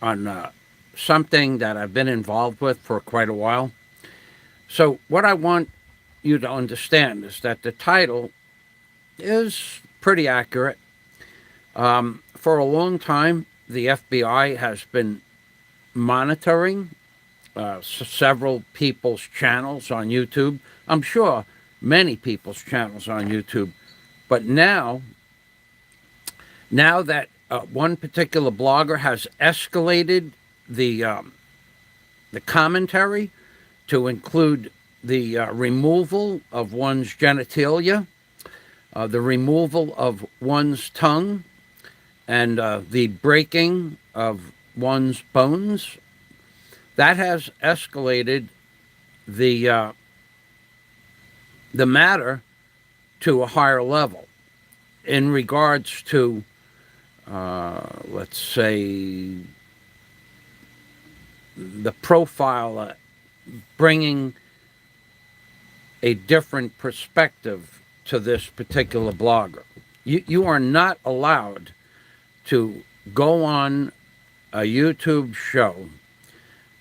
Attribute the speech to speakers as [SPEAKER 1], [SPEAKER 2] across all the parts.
[SPEAKER 1] on something that I've been involved with for quite a while. So, what I want you to understand is that the title is pretty accurate. For a long time, the FBI has been monitoring several people's channels on YouTube. I'm sure many people's channels on YouTube. But now that one particular blogger has escalated the commentary to include the removal of one's genitalia, the removal of one's tongue, and the breaking of one's bones, that has escalated the the matter to a higher level in regards to, let's say, the profile, bringing a different perspective to this particular blogger. You are not allowed to go on a YouTube show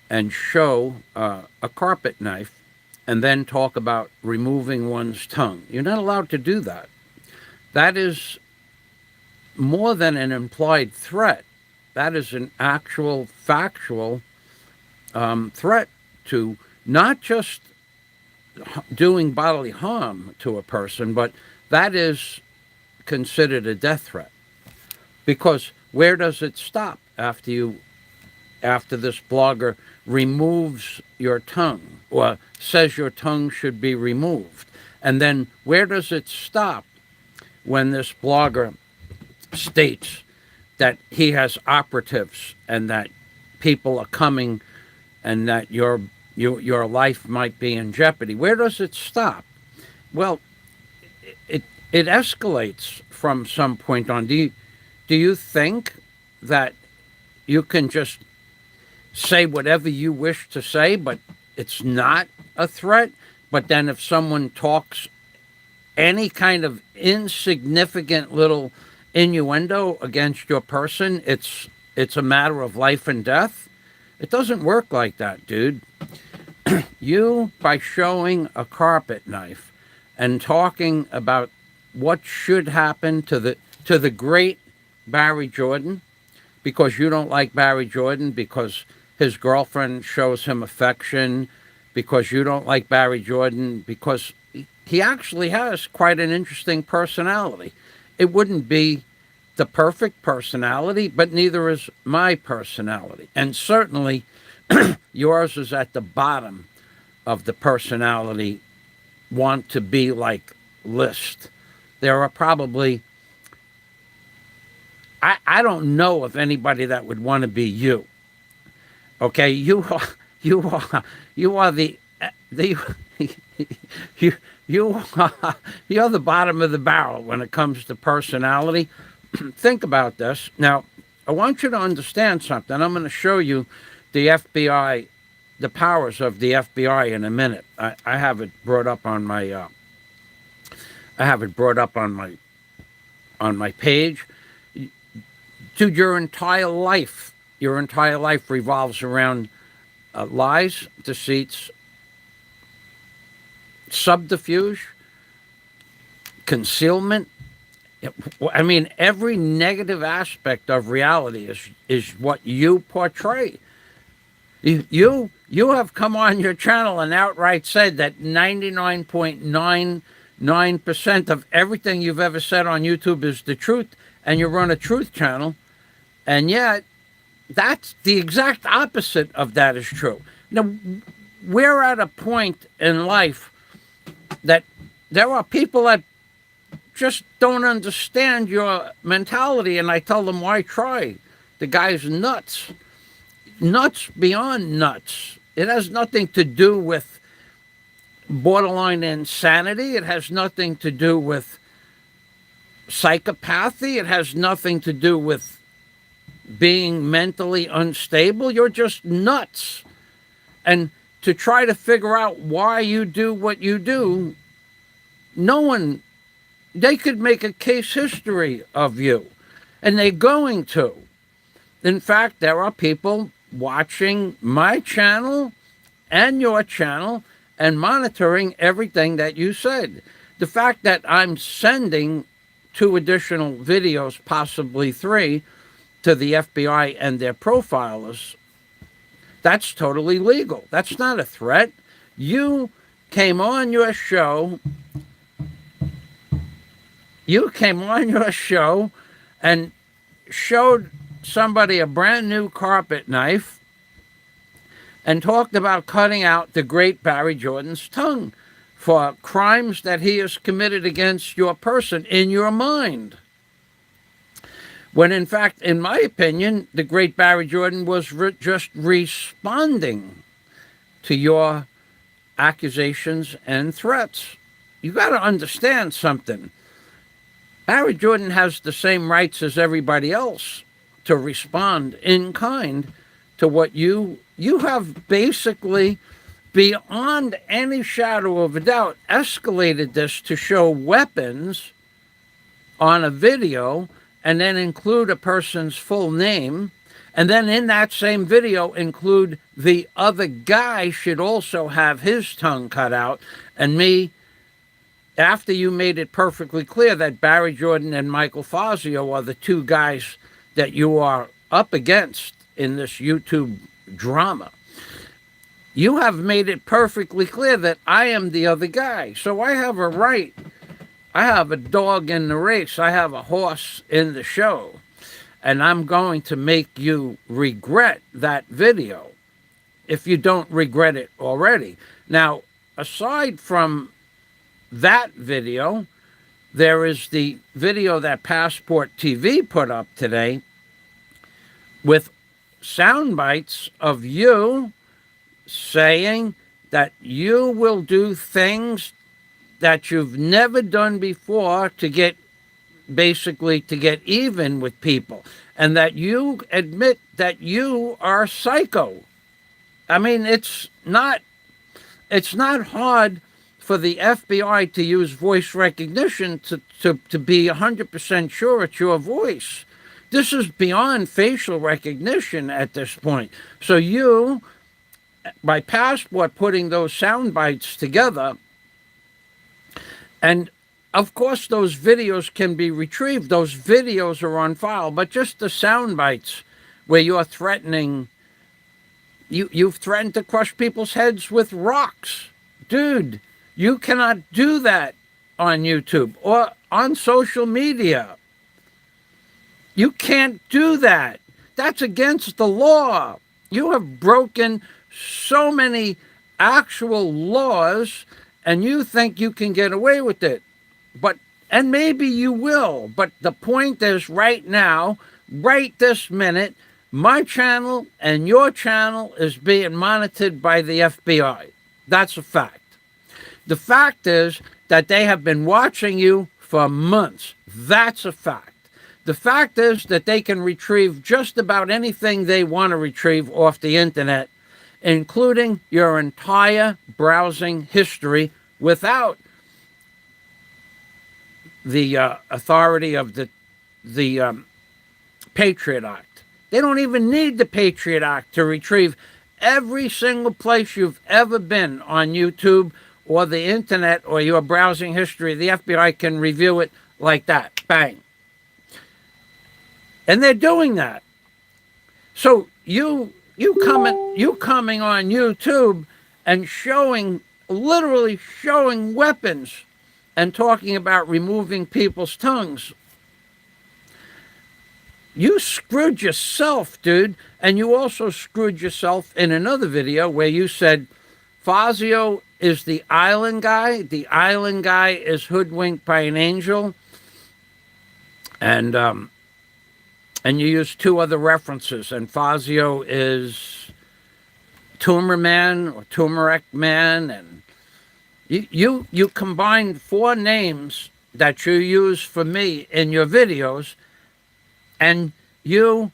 [SPEAKER 1] and show a carpet knife and then talk about removing one's tongue. You're not allowed to do that. That is more than an implied threat. That is an actual factual threat to not just doing bodily harm to a person, but that is considered a death threat. Because where does it stop after this blogger removes your tongue or says your tongue should be removed? And then where does it stop when this blogger states that he has operatives and that people are coming and that your life might be in jeopardy? Where does it stop? Well, it escalates from some point on. Do you think that you can just say whatever you wish to say, but it's not a threat? But then if someone talks any kind of insignificant little innuendo against your person, it's a matter of life and death? It doesn't work like that, dude. You, by showing a carpet knife and talking about what should happen to the great Barry Jordan, because you don't like Barry Jordan because his girlfriend shows him affection, because you don't like Barry Jordan because he actually has quite an interesting personality. It wouldn't be the perfect personality, but neither is my personality. And certainly yours is at the bottom of the personality want to be like list. There are probably, I don't know of anybody that would want to be you. Okay, you are the you're the bottom of the barrel when it comes to personality. Think about this. Now, I want you to understand something. I'm going to show you the FBI, the powers of the FBI in a minute. I have it brought up on my page. Dude, your entire life revolves around lies, deceits, subterfuge, concealment. I mean, every negative aspect of reality is what you portray. You have come on your channel and outright said that 99.99% of everything you've ever said on YouTube is the truth, and you run a truth channel, and yet that's the exact opposite of that is true. Now, we're at a point in life that there are people that just don't understand your mentality, and I tell them, why try? The guy's nuts. Nuts beyond nuts. It has nothing to do with borderline insanity. It has nothing to do with psychopathy. It has nothing to do with being mentally unstable. You're just nuts. And to try to figure out why you do what you do, no one, they could make a case history of you, and they're going to. In fact, there are people watching my channel and your channel and monitoring everything that you said. The fact that I'm sending 2 additional videos, possibly 3, to the FBI and their profilers, that's totally legal. That's not a threat. You came on your show. You came on your show and showed somebody a brand new carpet knife and talked about cutting out the great Barry Jordan's tongue for crimes that he has committed against your person in your mind. When in fact, in my opinion, the great Barry Jordan was just responding to your accusations and threats. You got to understand something. Barry Jordan has the same rights as everybody else to respond in kind to what you have basically, beyond any shadow of a doubt, escalated this to show weapons on a video and then include a person's full name, and then in that same video include the other guy should also have his tongue cut out, and me, after you made it perfectly clear that Barry Jordan and Michael Fazio are the 2 guys that you are up against in this YouTube drama. You have made it perfectly clear that I am the other guy. So I have a right. I have a dog in the race. I have a horse in the show. And I'm going to make you regret that video if you don't regret it already. Now, aside from that video, there is the video that Passport TV put up today with sound bites of you saying that you will do things that you've never done before to get even with people, and that you admit that you are psycho. I mean, it's not hard for the FBI to use voice recognition to be 100% sure it's your voice. This is beyond facial recognition at this point. So you, by Passport, putting those sound bites together, and of course those videos can be retrieved. Those videos are on file, but just the sound bites where you're threatening, you've threatened to crush people's heads with rocks. Dude, you cannot do that on YouTube or on social media. You can't do that. That's against the law. You have broken so many actual laws, and you think you can get away with it. And maybe you will. But the point is, right now, right this minute, my channel and your channel is being monitored by the FBI. That's a fact. The fact is that they have been watching you for months. That's a fact. The fact is that they can retrieve just about anything they want to retrieve off the internet, including your entire browsing history, without the authority of the Patriot Act. They don't even need the Patriot Act to retrieve every single place you've ever been on YouTube or the internet or your browsing history. The FBI can review it like that. Bang. And they're doing that. So you coming on YouTube and literally showing weapons and talking about removing people's tongues. You screwed yourself, dude. And you also screwed yourself in another video where you said Fazio is the island guy. The island guy is hoodwinked by an angel. And you use 2 other references. And Fazio is Tumor Man or Turmeric Man. And you combined 4 names that you use for me in your videos. And you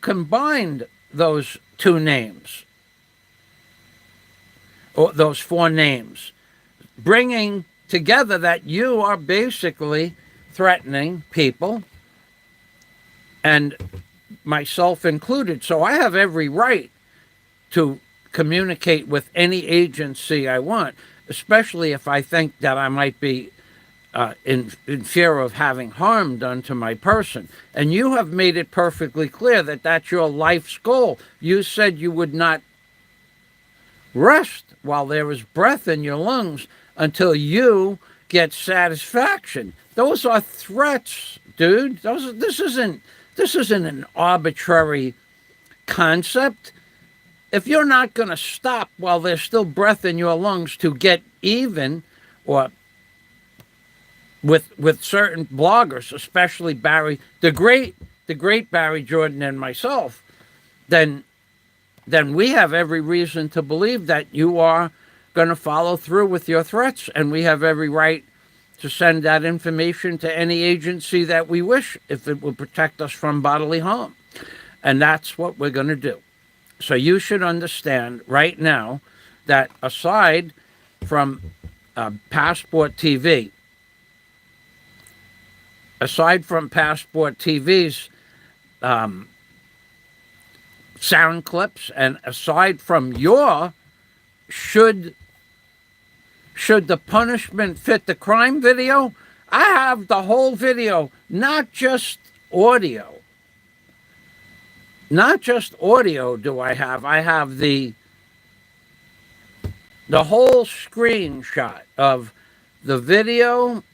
[SPEAKER 1] combined those 2 names, or those 4 names, bringing together that you are basically threatening people and myself included. So I have every right to communicate with any agency I want, especially if I think that I might be in fear of having harm done to my person. And you have made it perfectly clear that that's your life's goal. You said you would not rest while there is breath in your lungs until you get satisfaction. Those are threats, dude. This isn't an arbitrary concept. If you're not going to stop while there's still breath in your lungs to get even, or with certain bloggers, especially Barry, the great Barry Jordan and myself, then we have every reason to believe that you are going to follow through with your threats, and we have every right to send that information to any agency that we wish if it will protect us from bodily harm. And that's what we're going to do. So you should understand right now that aside from Passport TV's sound clips, and aside from your should the punishment fit the crime video, I have the whole video, not just audio. Not just audio do I have the whole screenshot of the video,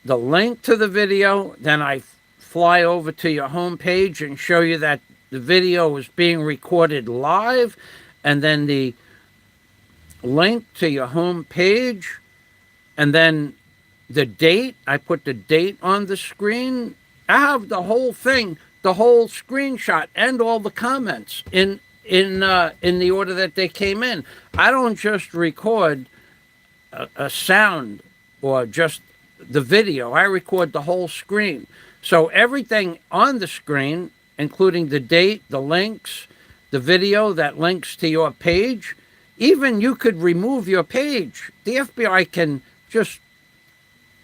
[SPEAKER 1] the link to the video. Then I fly over to your homepage and show you that the video is being recorded live, and then the link to your homepage, and then the date. I put the date on the screen. I have the whole thing, the whole screenshot, and all the comments in the order that they came in. I don't just record a sound or just the video. I record the whole screen. So everything on the screen, including the date, the links, the video that links to your page, even you could remove your page. The FBI can just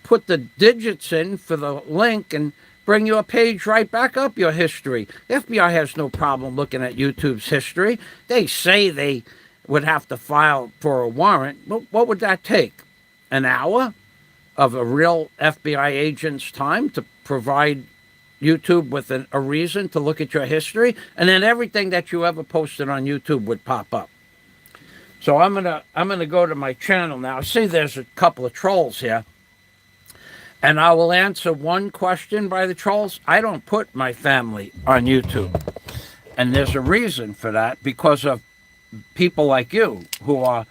[SPEAKER 1] put the digits in for the link and bring your page right back up, your history. The FBI has no problem looking at YouTube's history. They say they would have to file for a warrant. What would that take? An hour of a real FBI agent's time to provide YouTube with a reason to look at your history? And then everything that you ever posted on YouTube would pop up. So I'm gonna go to my channel now. See, there's a couple of trolls here. And I will answer one question by the trolls. I don't put my family on YouTube. And there's a reason for that, because of people like you who are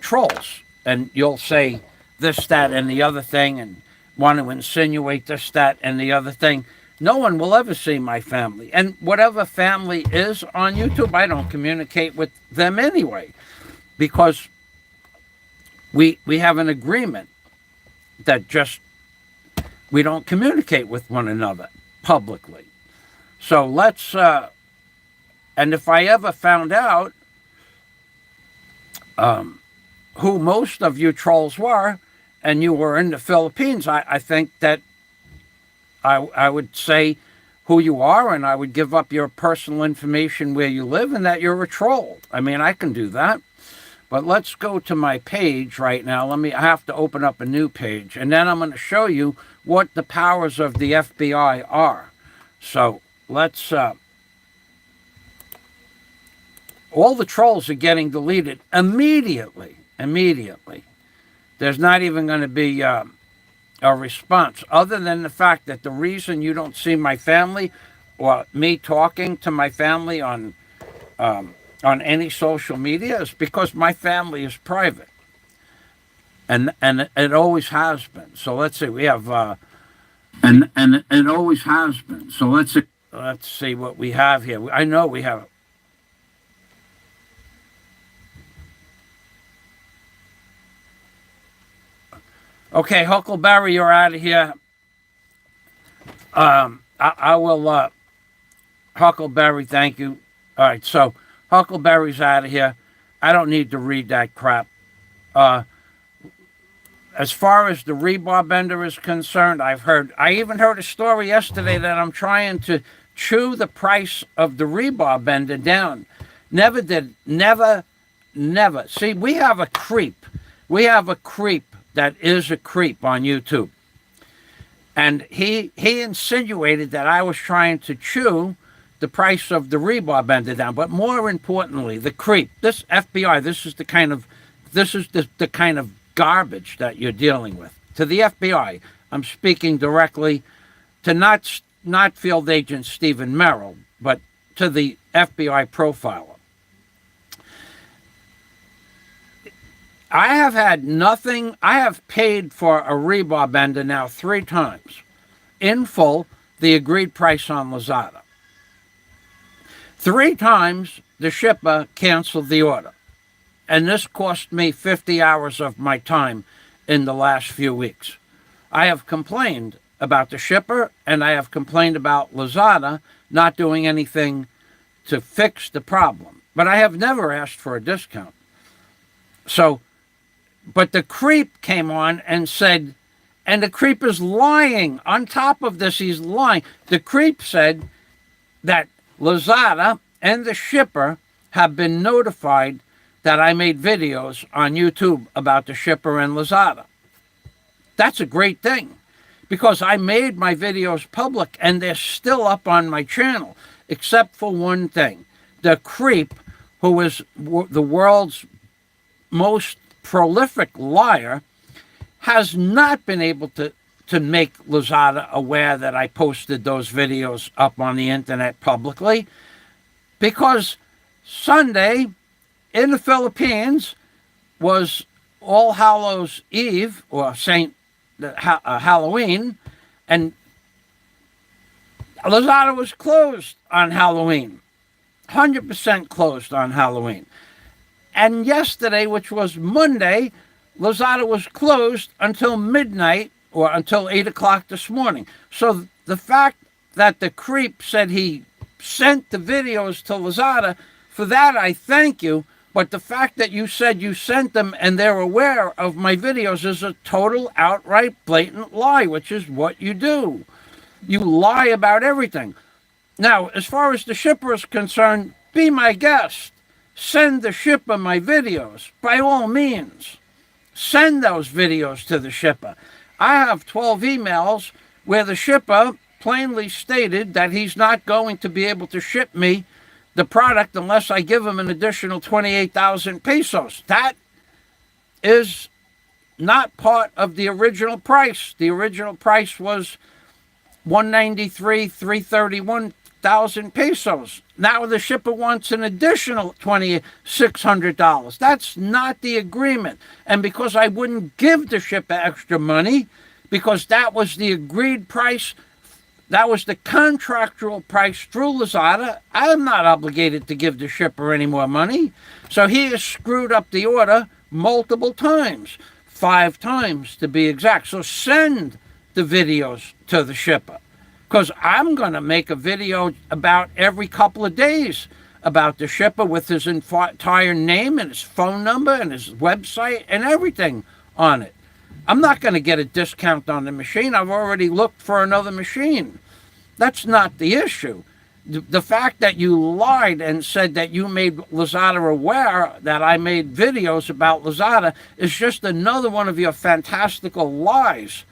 [SPEAKER 1] trolls. And you'll say this, that, and the other thing, and want to insinuate this, that, and the other thing. No one will ever see my family. And whatever family is on YouTube, I don't communicate with them anyway, because we have an agreement that just we don't communicate with one another publicly. So let's, and if I ever found out who most of you trolls were, and you were in the Philippines, I think that I would say who you are, and I would give up your personal information where you live, and that you're a troll. I mean, I can do that. But let's go to my page right now. I have to open up a new page, and then I'm going to show you what the powers of the FBI are. So let's, all the trolls are getting deleted immediately. There's not even going to be a response, other than the fact that the reason you don't see my family or me talking to my family on any social media is because my family is private, and it always has been. So let's see, we have and it always has been. So let's see what we have here. I know we have. Okay, Huckleberry, you're out of here. I will, Huckleberry, thank you. All right, so Huckleberry's out of here. I don't need to read that crap. As far as the rebar bender is concerned, I even heard a story yesterday that I'm trying to chew the price of the rebar bender down. Never did. Never, never. See, we have a creep. We have a creep that is a creep on YouTube. And he insinuated that I was trying to chew the price of the rebar bender down. But more importantly, the creep. This FBI, this is the kind of garbage that you're dealing with. To the FBI, I'm speaking directly to not Field Agent Stephen Merrill, but to the FBI profiler. I have had nothing. I have paid for a rebar bender now 3 times, in full, the agreed price on Lazada. 3 times the shipper canceled the order. And this cost me 50 hours of my time in the last few weeks. I have complained about the shipper, and I have complained about Lazada not doing anything to fix the problem. But I have never asked for a discount. So, but the creep came on and said, and the creep is lying. On top of this, he's lying. The creep said that Lazada and the shipper have been notified that I made videos on YouTube about the shipper and Lazada. That's a great thing, because I made my videos public and they're still up on my channel, except for one thing. The creep, who is the world's most prolific liar, has not been able to make Lazada aware that I posted those videos up on the internet publicly, because Sunday in the Philippines was All Hallows Eve, or Halloween, and Lazada was closed on Halloween, 100% closed on Halloween. And yesterday, which was Monday, Lazada was closed until midnight, or until 8 o'clock this morning. So the fact that the creep said he sent the videos to Lazada, for that I thank you. But the fact that you said you sent them and they're aware of my videos is a total, outright, blatant lie, which is what you do. You lie about everything. Now, as far as the shipper is concerned, be my guest. Send the shipper my videos. By all means, send those videos to the shipper. I have 12 emails where the shipper plainly stated that he's not going to be able to ship me the product unless I give him an additional 28,000 pesos. That is not part of the original price. The original price was 331,000 pesos. Now the shipper wants an additional $2,600. That's not the agreement. And because I wouldn't give the shipper extra money, because that was the agreed price, that was the contractual price through Lazada, I'm not obligated to give the shipper any more money. So he has screwed up the order multiple times, 5 times to be exact. So send the videos to the shipper, because I'm going to make a video about every couple of days about the shipper with his entire name and his phone number and his website and everything on it. I'm not going to get a discount on the machine. I've already looked for another machine. That's not the issue. The fact that you lied and said that you made Lazada aware that I made videos about Lazada is just another one of your fantastical lies.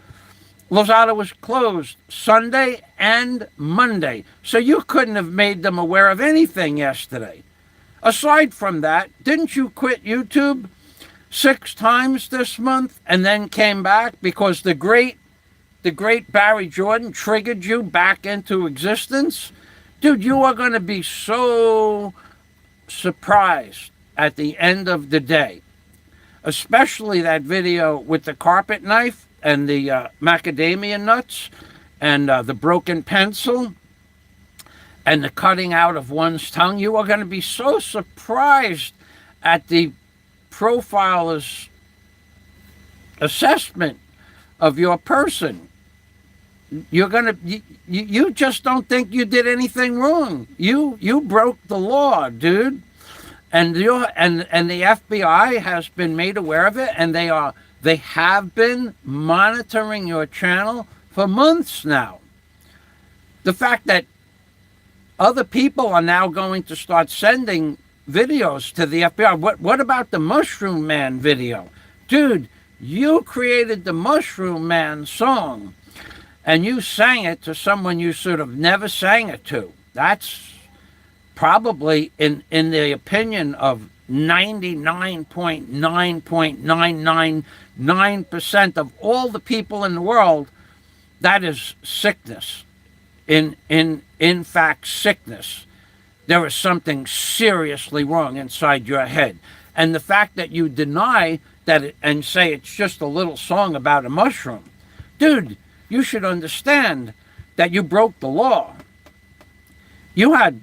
[SPEAKER 1] Lazada was closed Sunday and Monday, so you couldn't have made them aware of anything yesterday. Aside from that, didn't you quit YouTube 6 times this month and then came back because the great Barry Jordan triggered you back into existence? Dude, you are going to be so surprised at the end of the day, especially that video with the carpet knife and the macadamia nuts and the broken pencil and the cutting out of one's tongue. You are going to be so surprised at the profiler's assessment of your person. You're gonna you just don't think you did anything wrong. You broke the law, dude, and the FBI has been made aware of it, and they have been monitoring your channel for months now. The fact that other people are now going to start sending videos to the FBI. What about the Mushroom Man video? Dude, you created the Mushroom Man song and you sang it to someone you should have never sang it to. That's probably, in the opinion of 99.999% of all the people in the world, that is sickness. In fact, sickness. There is something seriously wrong inside your head. And the fact that you deny that and say it's just a little song about a mushroom. Dude, you should understand that you broke the law. You had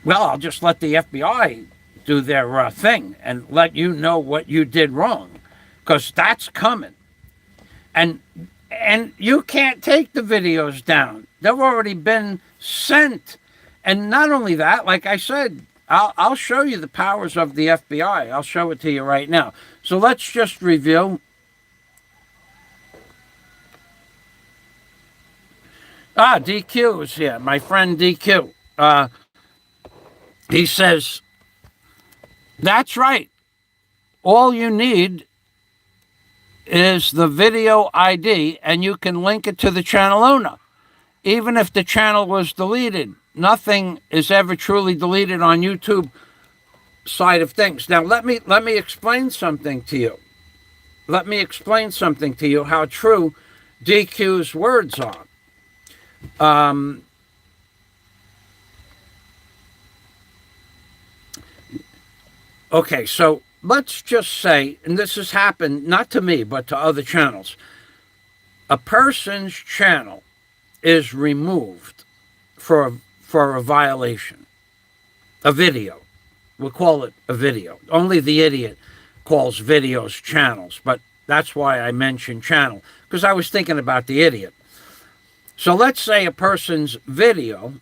[SPEAKER 1] well, I'll just let the FBI do their thing and let you know what you did wrong, because that's coming. And you can't take the videos down. They've already been sent. And not only that, like I said, I'll show you the powers of the FBI. I'll show it to you right now. So let's just review. DQ is here. My friend DQ. He says, that's right. All you need is the video ID, and you can link it to the channel owner. Even if the channel was deleted, nothing is ever truly deleted on YouTube side of things. Now, let me explain something to you. Let me explain something to you, how true DQ's words are. Okay, so let's just say, and this has happened not to me, but to other channels. A person's channel is removed for a violation. A video. We'll call it a video. Only the idiot calls videos channels, but that's why I mentioned channel, because I was thinking about the idiot. So let's say a person's video,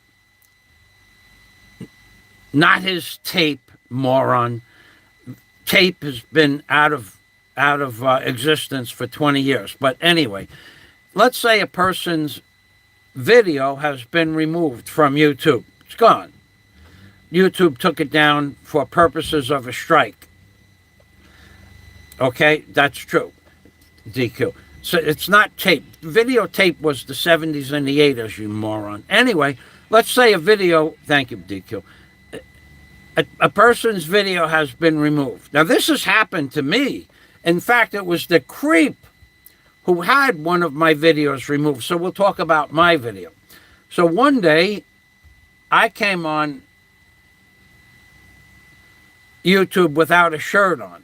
[SPEAKER 1] not his tape, moron. Tape has been out of existence for 20 years. But anyway, let's say a person's video has been removed from YouTube. It's gone. YouTube took it down for purposes of a strike. Okay, that's true. DQ. So it's not tape. Videotape was the 70s and the 80s, you moron. Anyway, let's say a video, thank you, DQ. A person's video has been removed. Now, this has happened to me. In fact, it was the creep who had one of my videos removed. So we'll talk about my video. So one day, I came on YouTube without a shirt on.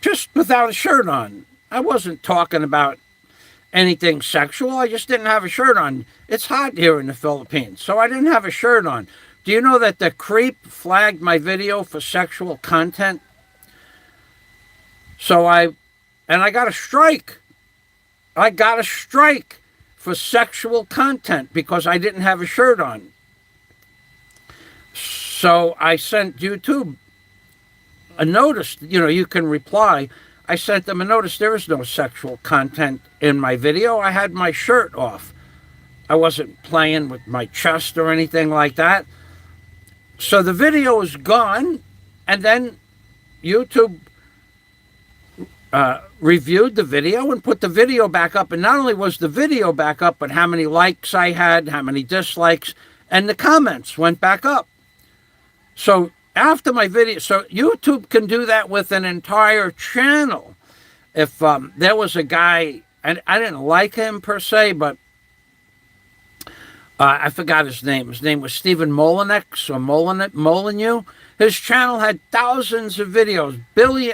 [SPEAKER 1] Just without a shirt on. I wasn't talking about anything sexual. I just didn't have a shirt on. It's hot here in the Philippines, so I didn't have a shirt on. Do you know that the creep flagged my video for sexual content? So I got a strike. I got a strike for sexual content because I didn't have a shirt on. So I sent YouTube a notice. You know, you can reply. I sent them a notice. There is no sexual content in my video. I had my shirt off. I wasn't playing with my chest or anything like that. So the video is gone, and then YouTube reviewed the video and put the video back up. And not only was the video back up, but how many likes I had, how many dislikes, and the comments went back up. So after my video, so YouTube can do that with an entire channel. If there was a guy, and I didn't like him per se, but I forgot his name. His name was Stephen Molinex or Molyneux. His channel had thousands of videos,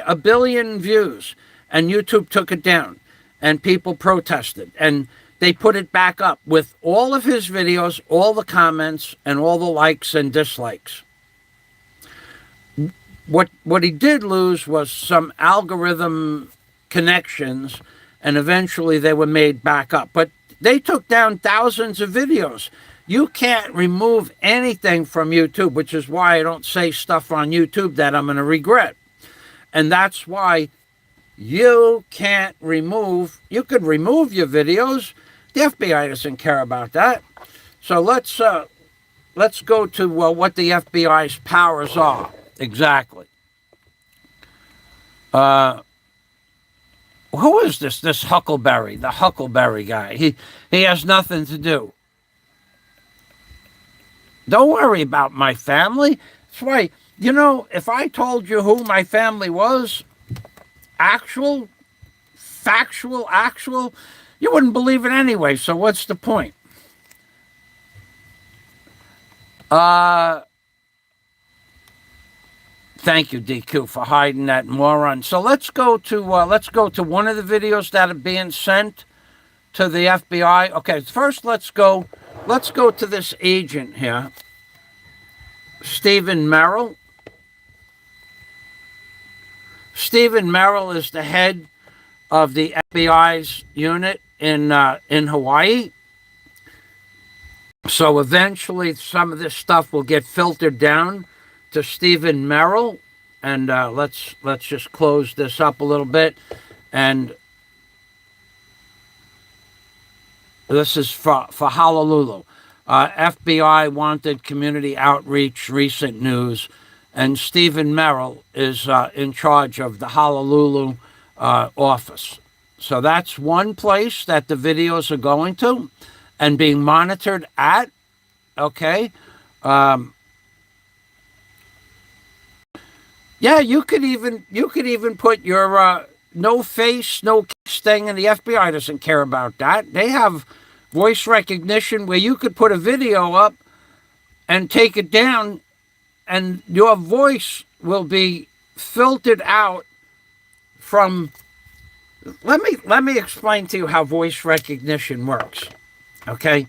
[SPEAKER 1] a billion views, and YouTube took it down, and people protested, and they put it back up with all of his videos, all the comments, and all the likes and dislikes. What he did lose was some algorithm connections, and eventually they were made back up. But they took down thousands of videos. You can't remove anything from YouTube, which is why I don't say stuff on YouTube that I'm going to regret. And that's why you can't remove, you could remove your videos. The FBI doesn't care about that. So let's go to what the FBI's powers are exactly. Who is this? This Huckleberry, the Huckleberry guy. He has nothing to do. Don't worry about my family. That's why, if I told you who my family was, actual, factual, actual, you wouldn't believe it anyway. So what's the point? Thank you, DQ, for hiding that moron. So let's go to one of the videos that are being sent to the FBI. Okay, first let's go to this agent here, Stephen Merrill. Stephen Merrill is the head of the FBI's unit in Hawaii. So eventually some of this stuff will get filtered down to Stephen Merrill. And let's just close this up a little bit. And this is for Honolulu. FBI wanted community outreach, recent news. And Stephen Merrill is in charge of the Honolulu office. So that's one place that the videos are going to and being monitored at. Okay. Yeah, you could even put your no face, no case thing, and the FBI doesn't care about that. They have voice recognition where you could put a video up and take it down, and your voice will be filtered out from. Let me explain to you how voice recognition works. Okay.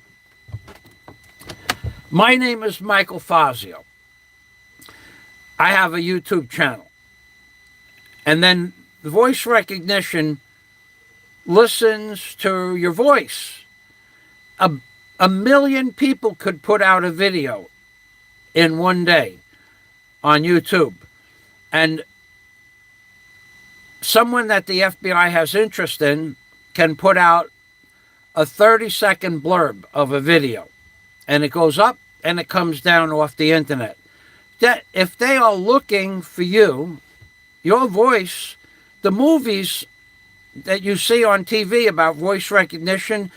[SPEAKER 1] My name is Michael FAZIO. I have a YouTube channel. And then the voice recognition listens to your voice. A million people could put out a video in one day on YouTube. And someone that the FBI has interest in can put out a 30-second blurb of a video. And it goes up and it comes down off the internet. That if they are looking for you, your voice, the movies that you see on TV about voice recognition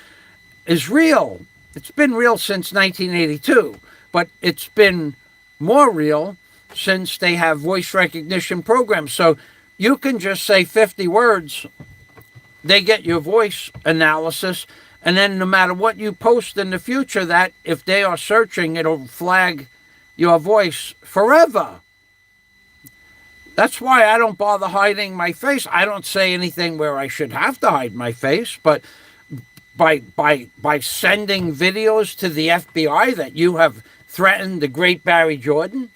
[SPEAKER 1] is real. It's been real since 1982, but it's been more real since they have voice recognition programs. So you can just say 50 words, they get your voice analysis, and then no matter what you post in the future, that if they are searching, it'll flag your voice forever. That's why I don't bother hiding my face. I don't say anything where I should have to hide my face, but by sending videos to the FBI that you have threatened the great Barry Jordan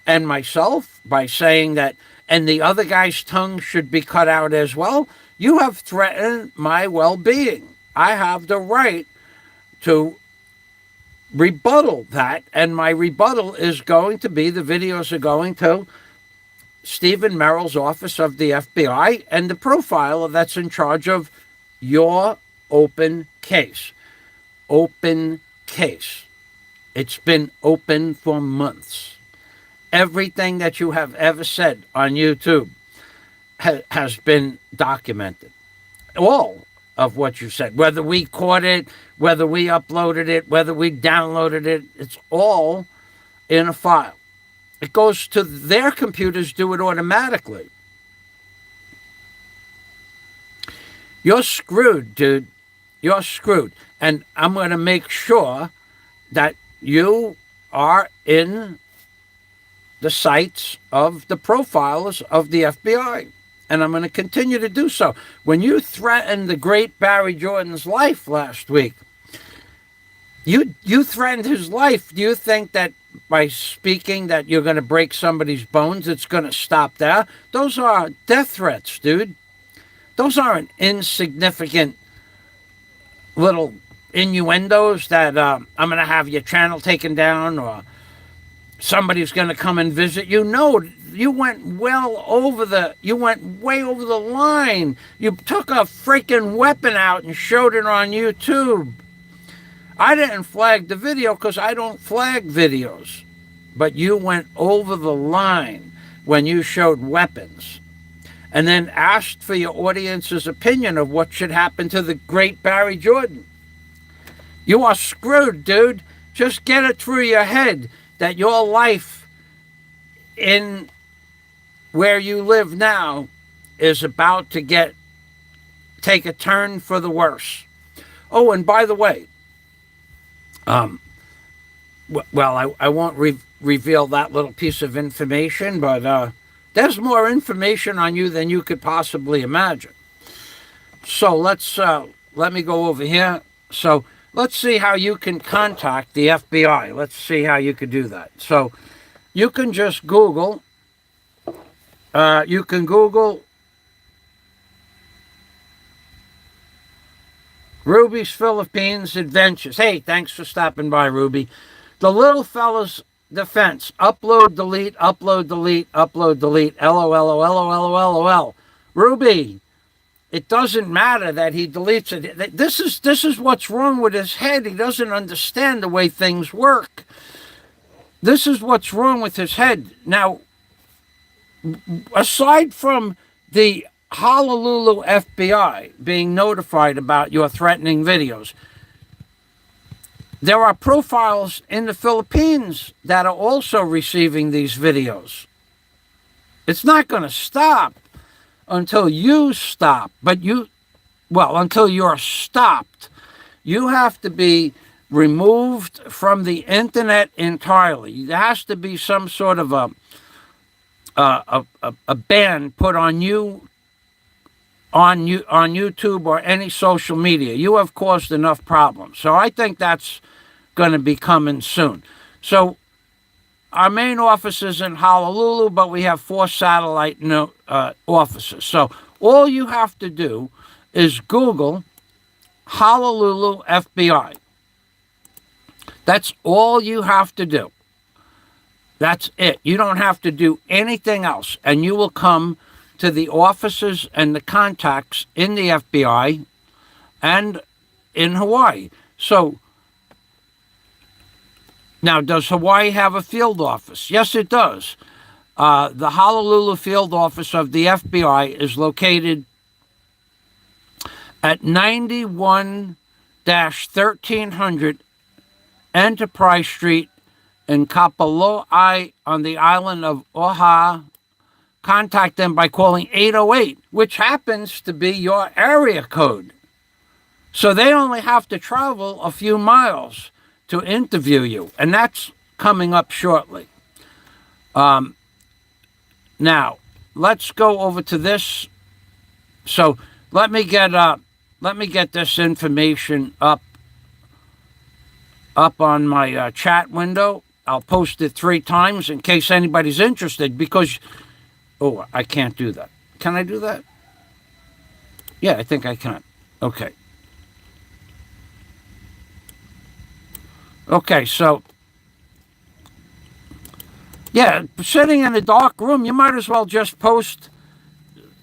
[SPEAKER 1] and myself, by saying that, and the other guy's tongue should be cut out as well, you have threatened my well-being. I have the right to rebuttal that, and my rebuttal is going to be the videos are going to Stephen Merrill's office of the FBI and the profiler that's in charge of your open case. Open case. It's been open for months. Everything that you have ever said on YouTube has been documented. All of what you said, whether we caught it, whether we uploaded it, whether we downloaded it, it's all in a file. It goes to their computers, do it automatically. You're screwed, dude. You're screwed. And I'm going to make sure that you are in the sights of the profilers of the FBI. And I'm going to continue to do so. When you threatened the great Barry Jordan's life last week, you threatened his life. Do you think that by speaking that you're going to break somebody's bones, it's going to stop there? Those are death threats, dude. Those aren't insignificant little innuendos that I'm going to have your channel taken down, or somebody's going to come and visit you. No, you went you went way over the line. You took a freaking weapon out and showed it on YouTube. I didn't flag the video because I don't flag videos. But you went over the line when you showed weapons and then asked for your audience's opinion of what should happen to the great Barry Jordan. You are screwed, dude. Just get it through your head that your life in where you live now is about to take a turn for the worse. Oh, and by the way, I won't reveal that little piece of information, but there's more information on you than you could possibly imagine. So let me go over here. So let's see how you can contact the FBI. Let's see how you could do that. So you can just Google. You can Google Ruby's Philippines Adventures. Hey, thanks for stopping by, Ruby. The Little Fella's Defense. Upload, delete, upload, delete, upload, delete. LOL. Ruby, it doesn't matter that he deletes it. This is what's wrong with his head. He doesn't understand the way things work. This is what's wrong with his head. Now, aside from the Honolulu FBI being notified about your threatening videos, there are profiles in the Philippines that are also receiving these videos. It's not going to stop until you stop. Until you're stopped. You have to be removed from the internet entirely. There has to be some sort of a ban put on you on YouTube or any social media. You have caused enough problems. So I think that's going to be coming soon. So our main office is in Honolulu, but we have 4 satellite offices. So all you have to do is Google Honolulu FBI. That's all you have to do. That's it. You don't have to do anything else. And you will come to the offices and the contacts in the FBI and in Hawaii. So, now, does Hawaii have a field office? Yes, it does. The Honolulu field office of the FBI is located at 91-1300 Enterprise Street in Kapoloi on the island of Oahu. Contact them by calling 808, which happens to be your area code. So they only have to travel a few miles to interview you, and that's coming up shortly. Now, let's go over to this. So let me get this information up on my chat window. I'll post it 3 times in case anybody's interested, because I can't do that. Can I do that? Yeah, I think I can. Okay. Okay, so, yeah, sitting in a dark room, you might as well just post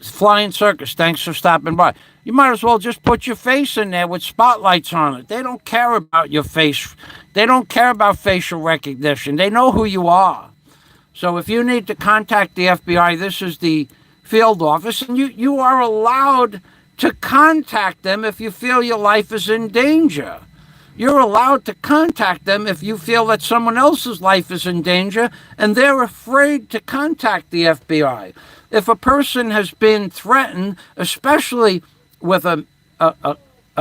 [SPEAKER 1] Flying Circus. Thanks for stopping by. You might as well just put your face in there with spotlights on it. They don't care about your face. They don't care about facial recognition. They know who you are. So if you need to contact the FBI, this is the field office, and you are allowed to contact them if you feel your life is in danger. You're allowed to contact them if you feel that someone else's life is in danger and they're afraid to contact the FBI. If a person has been threatened, especially with a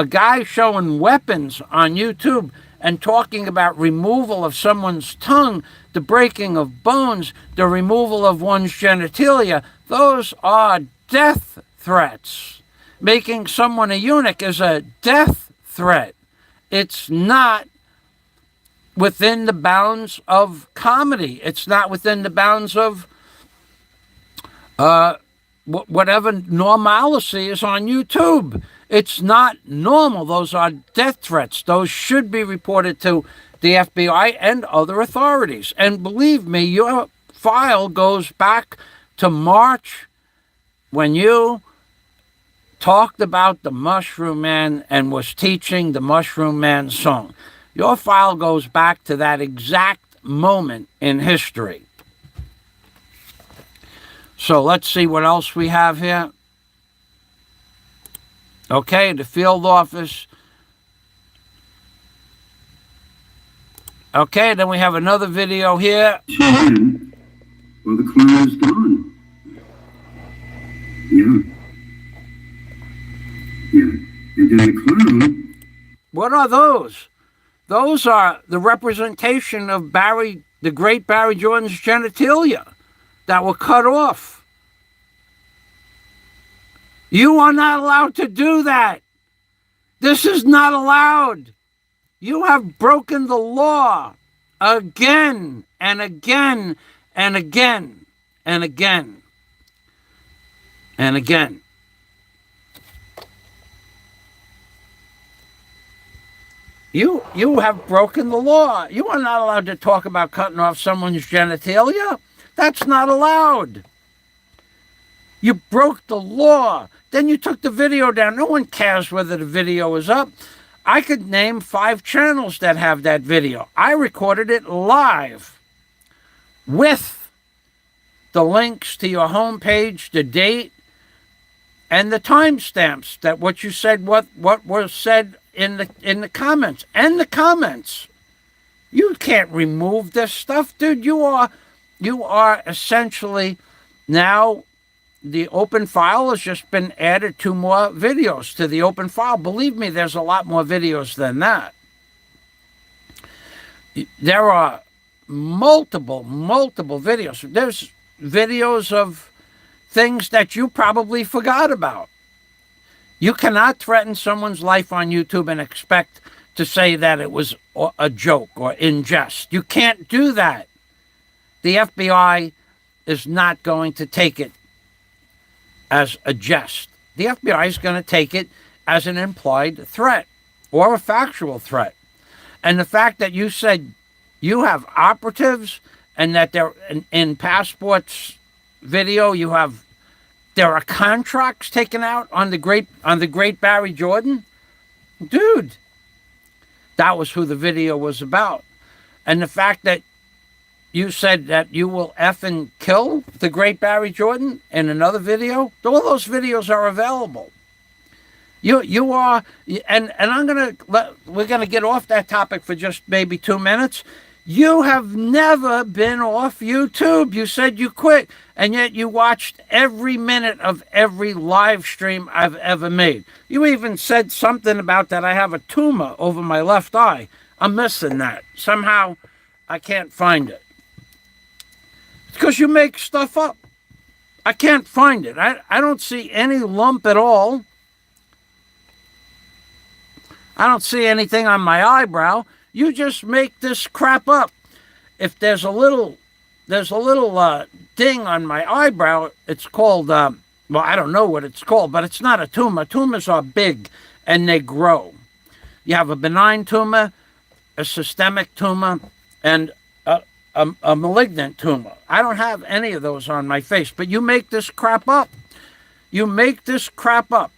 [SPEAKER 1] guy showing weapons on YouTube and talking about removal of someone's tongue, the breaking of bones, the removal of one's genitalia, those are death threats. Making someone a eunuch is a death threat. It's not within the bounds of comedy. It's not within the bounds of whatever normalcy is on YouTube. It's not normal. Those are death threats. Those should be reported to the FBI and other authorities. And believe me, your file goes back to March when you talked about the Mushroom Man and was teaching the Mushroom Man song. Your file goes back to that exact moment in history. So let's see what else we have here. Okay, the field office. Okay, then we have another video here.
[SPEAKER 2] Well, the clown is gone. Yeah. And then the clown.
[SPEAKER 1] What are those? Those are the representation of Barry, the great Barry Jordan's genitalia that were cut off. You are not allowed to do that. This is not allowed. You have broken the law again and again and again and again and again. You have broken the law. You are not allowed to talk about cutting off someone's genitalia. That's not allowed. You broke the law. Then you took the video down. No one cares whether the video is up. I could name 5 channels that have that video. I recorded it live with the links to your homepage, the date, and the timestamps that what you said, what was said in the comments. And the comments. You can't remove this stuff, dude. You are essentially now the open file has just been added 2 more videos to the open file. Believe me, there's a lot more videos than that. There are multiple videos. There's videos of things that you probably forgot about. You cannot threaten someone's life on YouTube and expect to say that it was a joke or in jest. You can't do that. The FBI is not going to take it as a jest. The FBI is going to take it as an implied threat or a factual threat. And the fact that you said you have operatives and that they're in Passport's video, there are contracts taken out on the great Barry Jordan, dude, that was who the video was about. And the fact that you said that you will effing kill the great Barry Jordan in another video. All those videos are available. You are, and we're gonna get off that topic for just maybe 2 minutes. You have never been off YouTube. You said you quit, and yet you watched every minute of every live stream I've ever made. You even said something about that I have a tumor over my left eye. I'm missing that. Somehow I can't find it. It's because you make stuff up. I can't find it. I don't see any lump at all. I don't see anything on my eyebrow. You just make this crap up. If there's a little ding on my eyebrow, it's called, well, I don't know what it's called, but it's not a tumor. Tumors are big and they grow. You have a benign tumor, a systemic tumor, and a malignant tumor. I don't have any of those on my face, but you make this crap up. You make this crap up.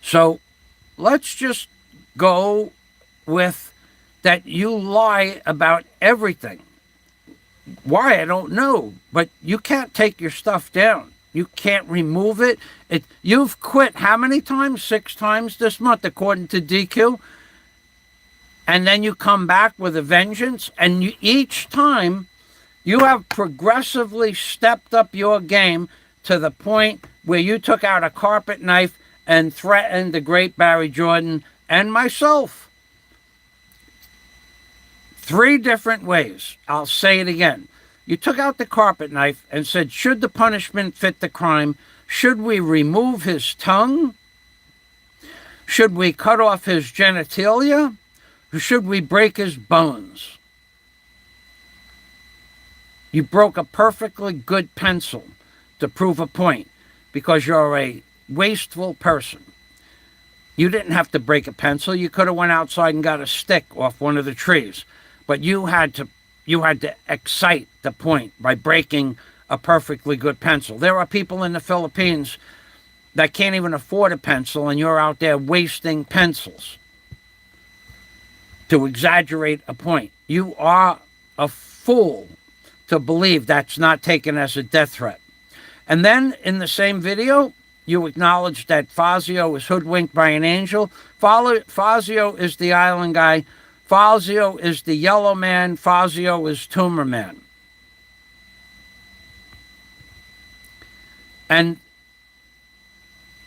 [SPEAKER 1] So let's just go with that you lie about everything. Why, I don't know, but you can't take your stuff down. You can't remove it. You've quit how many times? 6 times this month, according to DQ. And then you come back with a vengeance, and each time you have progressively stepped up your game to the point where you took out a carpet knife and threatened the great Barry Jordan and myself. 3 different ways. I'll say it again. You took out the carpet knife and said, should the punishment fit the crime? Should we remove his tongue? Should we cut off his genitalia? Or should we break his bones? You broke a perfectly good pencil to prove a point. because you're a wasteful person. You didn't have to break a pencil. You could have went outside and got a stick off one of the trees. But you had to excite the point by breaking a perfectly good pencil. There are people in the Philippines that can't even afford a pencil, and you're out there wasting pencils to exaggerate a point. You are a fool to believe that's not taken as a death threat. And then in the same video, you acknowledge that FAZIO was hoodwinked by an angel. FAZIO is the island guy. FAZIO is the yellow man. FAZIO is tumor man. And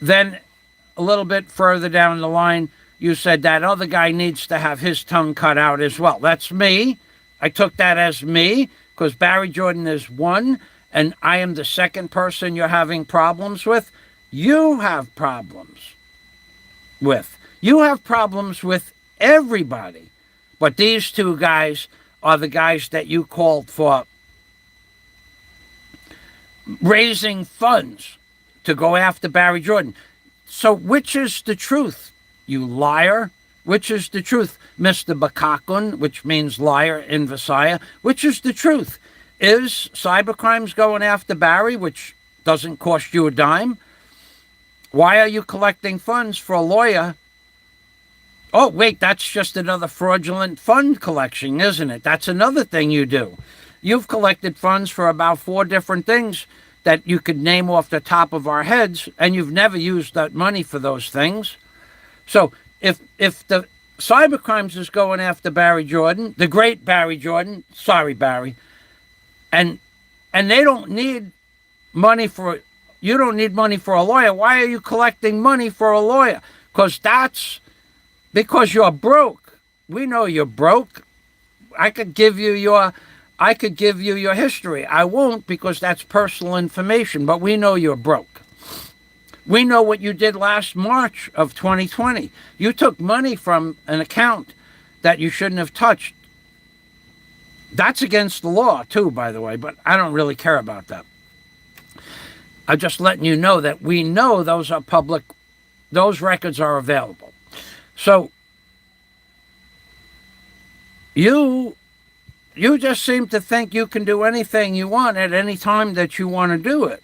[SPEAKER 1] then a little bit further down the line, you said that other guy needs to have his tongue cut out as well. That's me. I took that as me because Barry Jordan is one, and I am the second person you're having problems with. You have problems with. You have problems with everybody. But these two guys are the guys that you called for raising funds to go after Barry Jordan. So which is the truth, you liar? Which is the truth, Mr. Bakakun, which means liar in Visaya? Which is the truth? Is cybercrimes going after Barry, which doesn't cost you a dime? Why are you collecting funds for a lawyer? Oh, wait, that's just another fraudulent fund collection, isn't it? That's another thing you do. You've collected funds for about 4 different things that you could name off the top of our heads, and you've never used that money for those things. So if the cybercrimes is going after Barry Jordan, the great Barry Jordan, sorry, Barry, and they don't need money for, you don't need money for a lawyer. Why are you collecting money for a lawyer? Because you're broke. We know you're broke. I could give you your history. I won't because that's personal information, but we know you're broke. We know what you did last March of 2020. You took money from an account that you shouldn't have touched. That's against the law too, by the way, but I don't really care about that. I'm just letting you know that we know those are public, those records are available. So you just seem to think you can do anything you want at any time that you want to do it.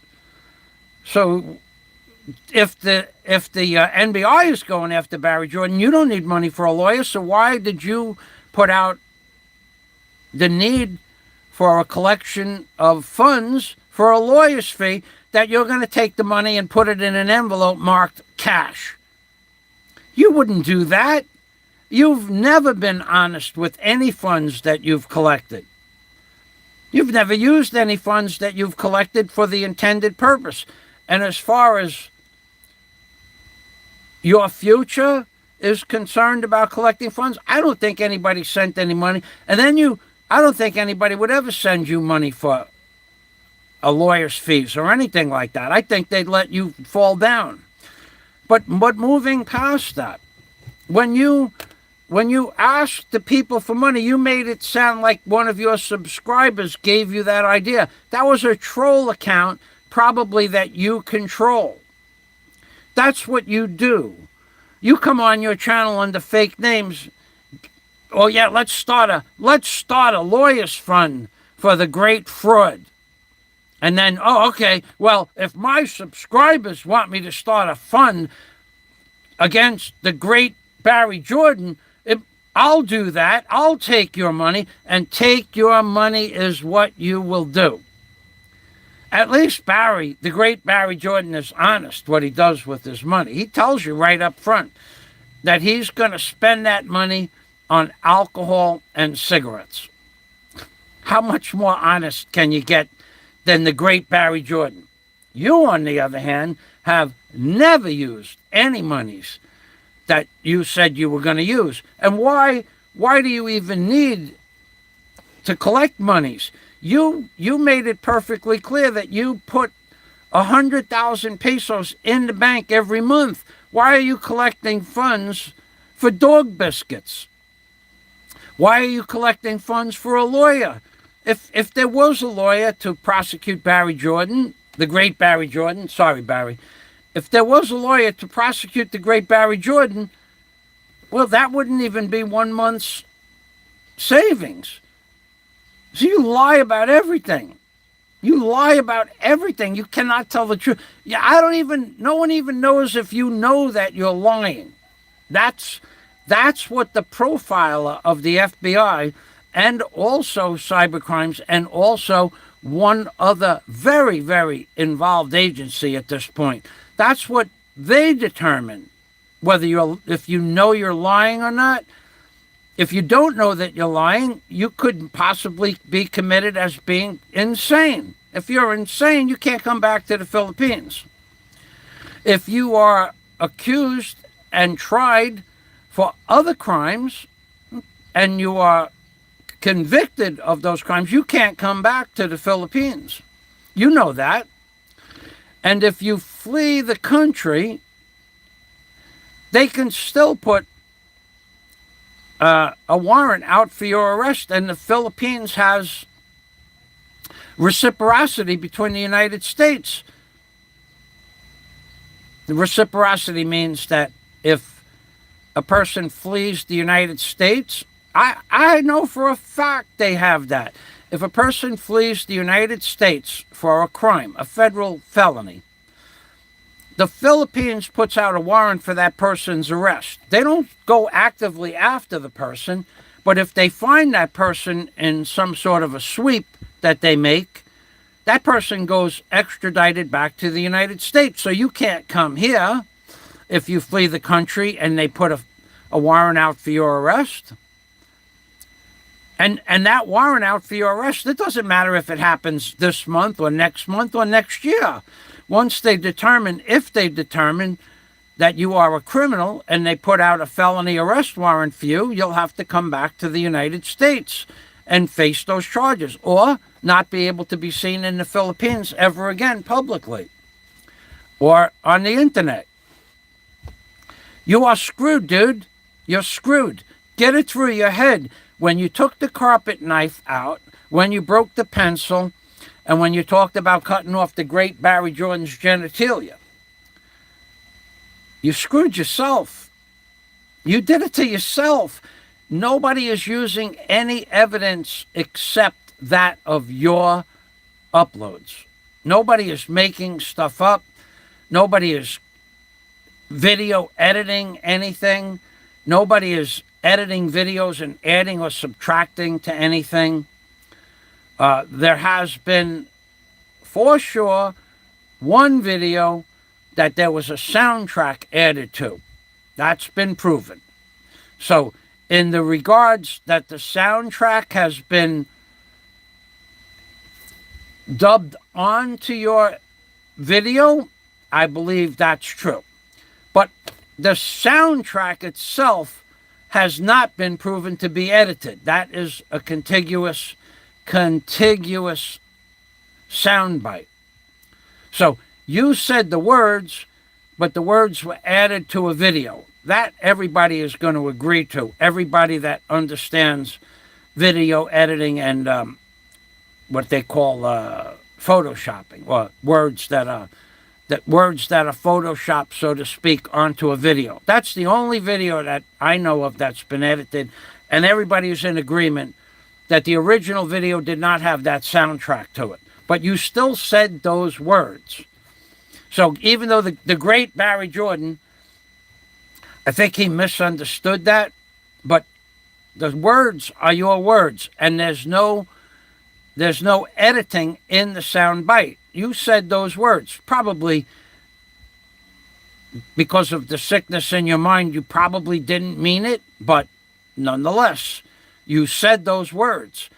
[SPEAKER 1] So if the NBI is going after Barry Jordan, you don't need money for a lawyer. So why did you put out the need for a collection of funds for a lawyer's fee that you're going to take the money and put it in an envelope marked cash? You wouldn't do that. You've never been honest with any funds that you've collected. You've never used any funds that you've collected for the intended purpose. And as far as your future is concerned about collecting funds, I don't think anybody sent any money. And then I don't think anybody would ever send you money for a lawyer's fees or anything like that. I think they'd let you fall down. But moving past that, when you asked the people for money, you made it sound like one of your subscribers gave you that idea. That was a troll account, probably that you control. That's what you do. You come on your channel under fake names. Oh yeah, let's start a lawyer's fund for the great fraud. And then, oh, okay, well, if my subscribers want me to start a fund against the great Barry Jordan, I'll do that. I'll take your money, and take your money is what you will do. At least Barry, the great Barry Jordan, is honest what he does with his money. He tells you right up front that he's going to spend that money on alcohol and cigarettes. How much more honest can you get than the great Barry Jordan? You, on the other hand, have never used any monies that you said you were going to use. And why do you even need to collect monies? You made it perfectly clear that you put 100,000 pesos in the bank every month. Why are you collecting funds for dog biscuits? Why are you collecting funds for a lawyer? If there was a lawyer to prosecute Barry Jordan, the great Barry Jordan, sorry, Barry, if there was a lawyer to prosecute the great Barry Jordan, well, that wouldn't even be 1 month's savings. So you lie about everything. You lie about everything. You cannot tell the truth. Yeah, no one even knows if you know that you're lying. That's what the profiler of the FBI and also cybercrimes and also one other very, very involved agency at this point. That's what they determine if you know you're lying or not. If you don't know that you're lying, you could possibly be committed as being insane. If you're insane, you can't come back to the Philippines. If you are accused and tried for other crimes and you are convicted of those crimes, you can't come back to the Philippines. You know that. And if you flee the country, they can still put a warrant out for your arrest, and the Philippines has reciprocity between the United States. The reciprocity means that if a person flees the United States, I know for a fact they have that. If a person flees the United States for a crime, a federal felony, the Philippines puts out a warrant for that person's arrest. They don't go actively after the person, but if they find that person in some sort of a sweep that they make, that person goes extradited back to the United States. So you can't come here if you flee the country and they put a warrant out for your arrest. And that warrant out for your arrest, it doesn't matter if it happens this month or next year. Once they determine, if they determine that you are a criminal and they put out a felony arrest warrant for you, you'll have to come back to the United States and face those charges or not be able to be seen in the Philippines ever again publicly or on the internet. You are screwed, dude. You're screwed. Get it through your head. When you took the carpet knife out, when you broke the pencil, and when you talked about cutting off the great Barry Jordan's genitalia, you screwed yourself. You did it to yourself. Nobody is using any evidence except that of your uploads. Nobody is making stuff up. Nobody is video editing anything. Nobody is editing videos and adding or subtracting to anything. There has been, for sure, one video that there was a soundtrack added to. That's been proven. So, in the regards that the soundtrack has been dubbed onto your video, I believe that's true. But the soundtrack itself has not been proven to be edited. That is a contiguous soundbite. So you said the words, but the words were added to a video. That everybody is going to agree to. Everybody that understands video editing and what they call photoshopping, or words that are photoshopped, so to speak, onto a video. That's the only video that I know of that's been edited, and everybody is in agreement that the original video did not have that soundtrack to it. But you still said those words. So even though the great Barry Jordan, I think he misunderstood that, but the words are your words, and there's no editing in the sound bite. You said those words. Probably because of the sickness in your mind, you probably didn't mean it, but nonetheless, you said those words.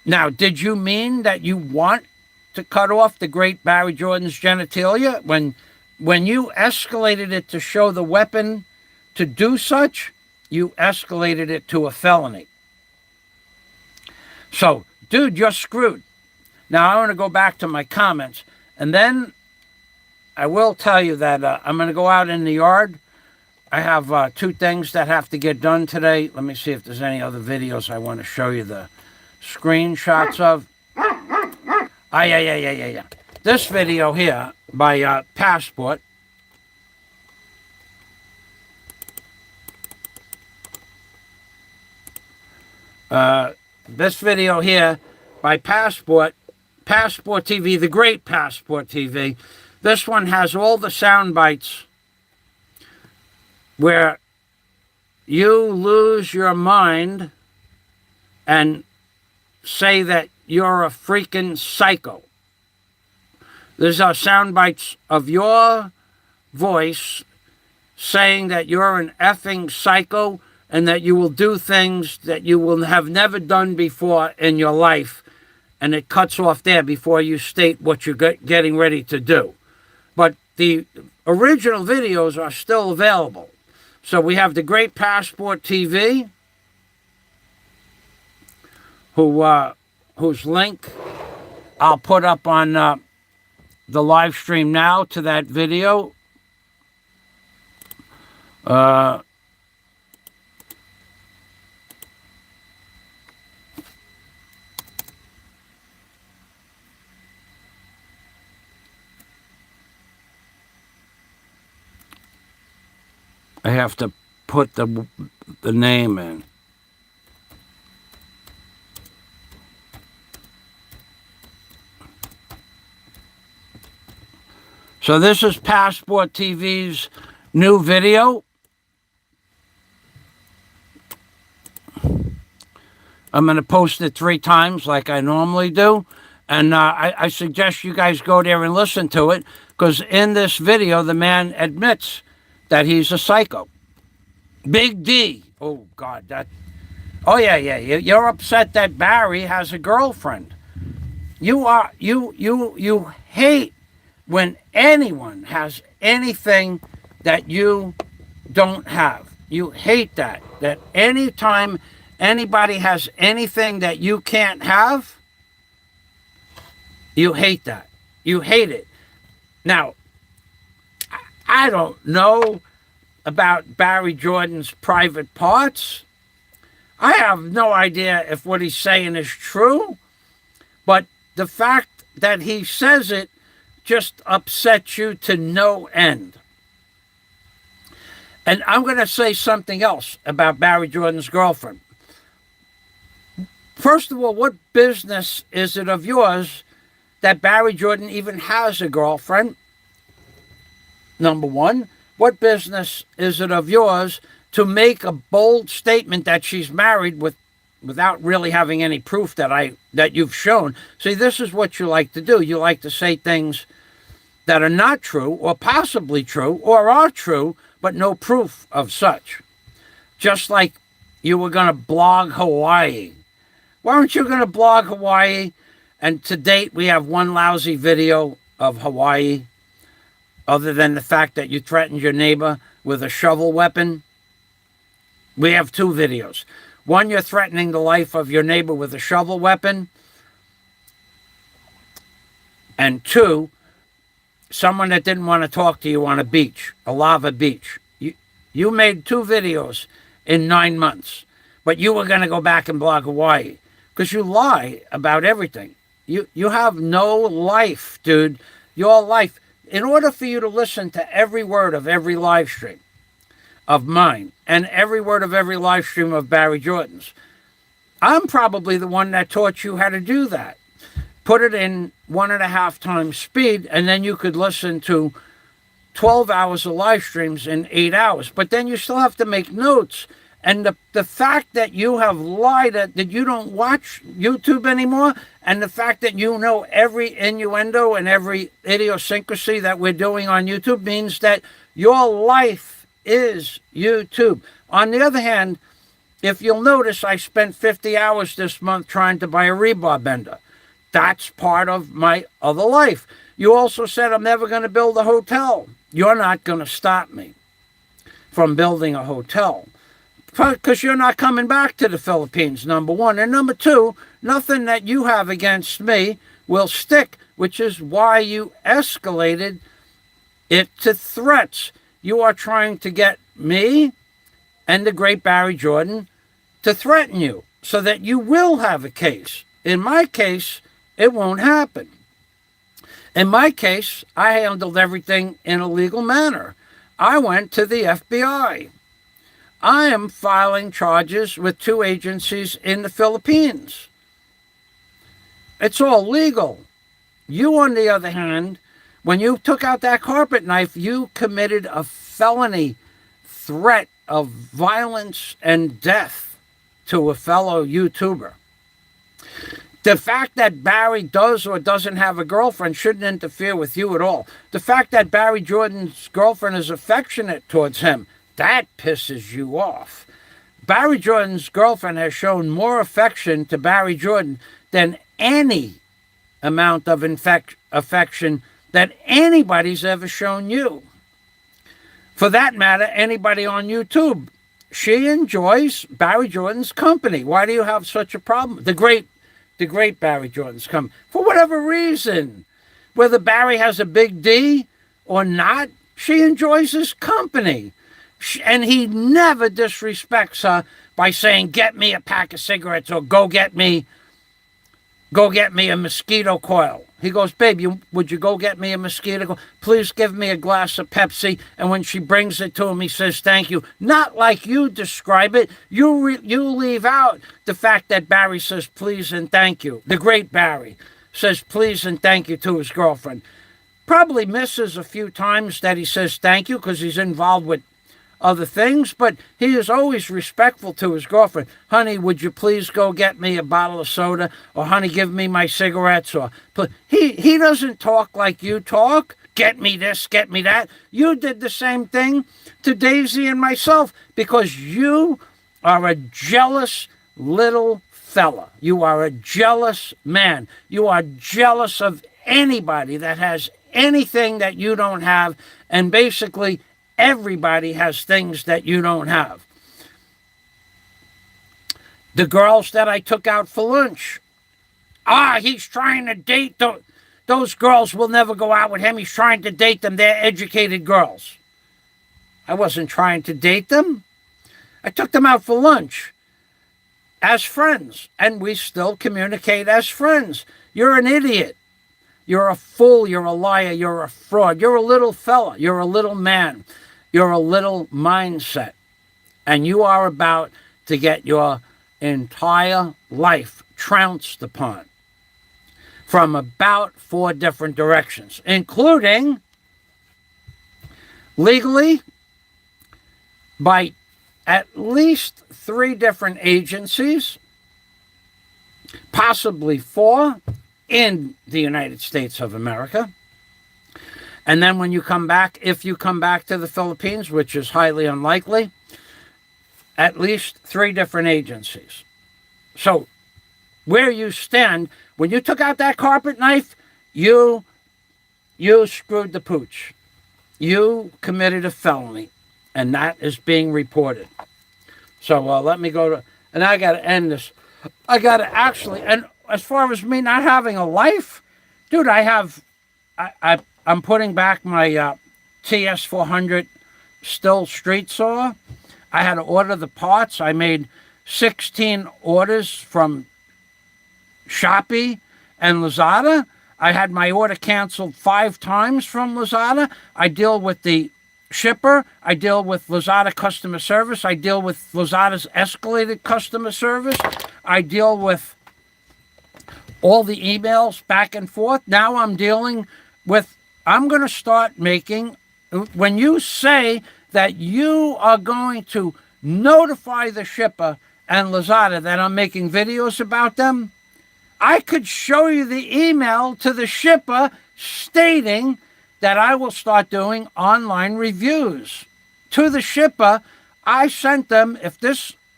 [SPEAKER 1] Now, did you mean that you want to cut off the great Barry Jordan's genitalia? When you escalated it to show the weapon to do such, you escalated it to a felony. So, dude, you're screwed. Now, I want to go back to my comments, and then I will tell you that I'm going to go out in the yard. I have 2 things that have to get done today. Let me see if there's any other videos I want to show you the screenshots of. Yeah. this video here by Passport. This video here by Passport TV, the great Passport TV. This one has all the sound bites where you lose your mind and say that you're a freaking psycho. These are sound bites of your voice saying that you're an effing psycho and that you will do things that you will have never done before in your life. And it cuts off there before you state what you're getting ready to do. But the original videos are still available. So we have the great Passport TV, whose link I'll put up on the live stream now to that video. I have to put the name in. So this is Passport TV's new video. I'm going to post it 3 times like I normally do. And I suggest you guys go there and listen to it, because in this video, the man admits that he's a psycho. Big D. Oh, God. Oh, yeah. You're upset that Barry has a girlfriend. You hate when anyone has anything that you don't have. You hate that anytime anybody has anything that you can't have, you hate that. You hate it. Now, I don't know about Barry Jordan's private parts. I have no idea if what he's saying is true, but the fact that he says it just upsets you to no end. And I'm going to say something else about Barry Jordan's girlfriend. First of all, what business is it of yours that Barry Jordan even has a girlfriend? Number one. What business is it of yours to make a bold statement that she's married without really having any proof that you've shown? See, this is what you like to do. You like to say things that are not true or possibly true or are true, but no proof of such. Just like you were going to blog Hawaii. Weren't you going to blog Hawaii? And to date, we have one lousy video of Hawaii, other than the fact that you threatened your neighbor with a shovel weapon. We have 2 videos. One, you're threatening the life of your neighbor with a shovel weapon. And 2, someone that didn't want to talk to you on a beach, a lava beach. You made 2 videos in 9 months, but you were going to go back and blog Hawaii because you lie about everything. You have no life, dude. Your life. In order for you to listen to every word of every live stream of mine and every word of every live stream of Barry Jordan's, I'm probably the one that taught you how to do that. Put it in 1.5 times speed, and then you could listen to 12 hours of live streams in 8 hours. But then you still have to make notes. And the fact that you have lied, that you don't watch YouTube anymore, and the fact that you know every innuendo and every idiosyncrasy that we're doing on YouTube means that your life is YouTube. On the other hand, if you'll notice, I spent 50 hours this month trying to buy a rebar bender. That's part of my other life. You also said I'm never going to build a hotel. You're not going to stop me from building a hotel, because you're not coming back to the Philippines, number one. And number 2, nothing that you have against me will stick, which is why you escalated it to threats. You are trying to get me and the great Barry Jordan to threaten you so that you will have a case. In my case, it won't happen. In my case, I handled everything in a legal manner. I went to the FBI. I am filing charges with 2 agencies in the Philippines. It's all legal. You, on the other hand, when you took out that carpet knife, you committed a felony threat of violence and death to a fellow YouTuber. The fact that Barry does or doesn't have a girlfriend shouldn't interfere with you at all. The fact that Barry Jordan's girlfriend is affectionate towards him, that pisses you off. Barry Jordan's girlfriend has shown more affection to Barry Jordan than any amount of affection that anybody's ever shown you. For that matter, anybody on YouTube. She enjoys Barry Jordan's company. Why do you have such a problem? The great Barry Jordan's company. For whatever reason, whether Barry has a big D or not, she enjoys his company. And he never disrespects her by saying, get me a pack of cigarettes or go get me a mosquito coil. He goes, babe, would you go get me a mosquito coil? Please give me a glass of Pepsi. And when she brings it to him, he says, thank you. Not like you describe it. You leave out the fact that Barry says please and thank you. The great Barry says please and thank you to his girlfriend. Probably misses a few times that he says thank you because he's involved with other things, but he is always respectful to his girlfriend. Honey, would you please go get me a bottle of soda? Or honey, give me my cigarettes? Or he doesn't talk like you talk. Get me this, get me that. You did the same thing to Daisy and myself because you are a jealous little fella. You are a jealous man. You are jealous of anybody that has anything that you don't have, and basically everybody has things that you don't have. The girls that I took out for lunch. He's trying to date those girls will never go out with him. He's trying to date them. They're educated girls. I wasn't trying to date them. I took them out for lunch as friends, and we still communicate as friends. You're an idiot. You're a fool. You're a liar. You're a fraud. You're a little fella. You're a little man. You're a little mindset. And you are about to get your entire life trounced upon from about 4 different directions, including legally by at least 3 different agencies, possibly 4 in the United States of America. And then when you come back, if you come back to the Philippines, which is highly unlikely, at least 3 different agencies. So where you stand, when you took out that carpet knife, you screwed the pooch. You committed a felony, and that is being reported. So let me go to, and I got to end this. I got to actually, and as far as me not having a life, dude, I'm putting back my TS400 Still street saw. I had to order the parts. I made 16 orders from Shopee and Lazada. I had my order canceled 5 times from Lazada. I deal with the shipper. I deal with Lazada customer service. I deal with Lazada's escalated customer service. I deal with all the emails back and forth. Now I'm dealing with, I'm going to start making, when you say that you are going to notify the shipper and Lazada that I'm making videos about them, I could show you the email to the shipper stating that I will start doing online reviews. To the shipper, I sent them,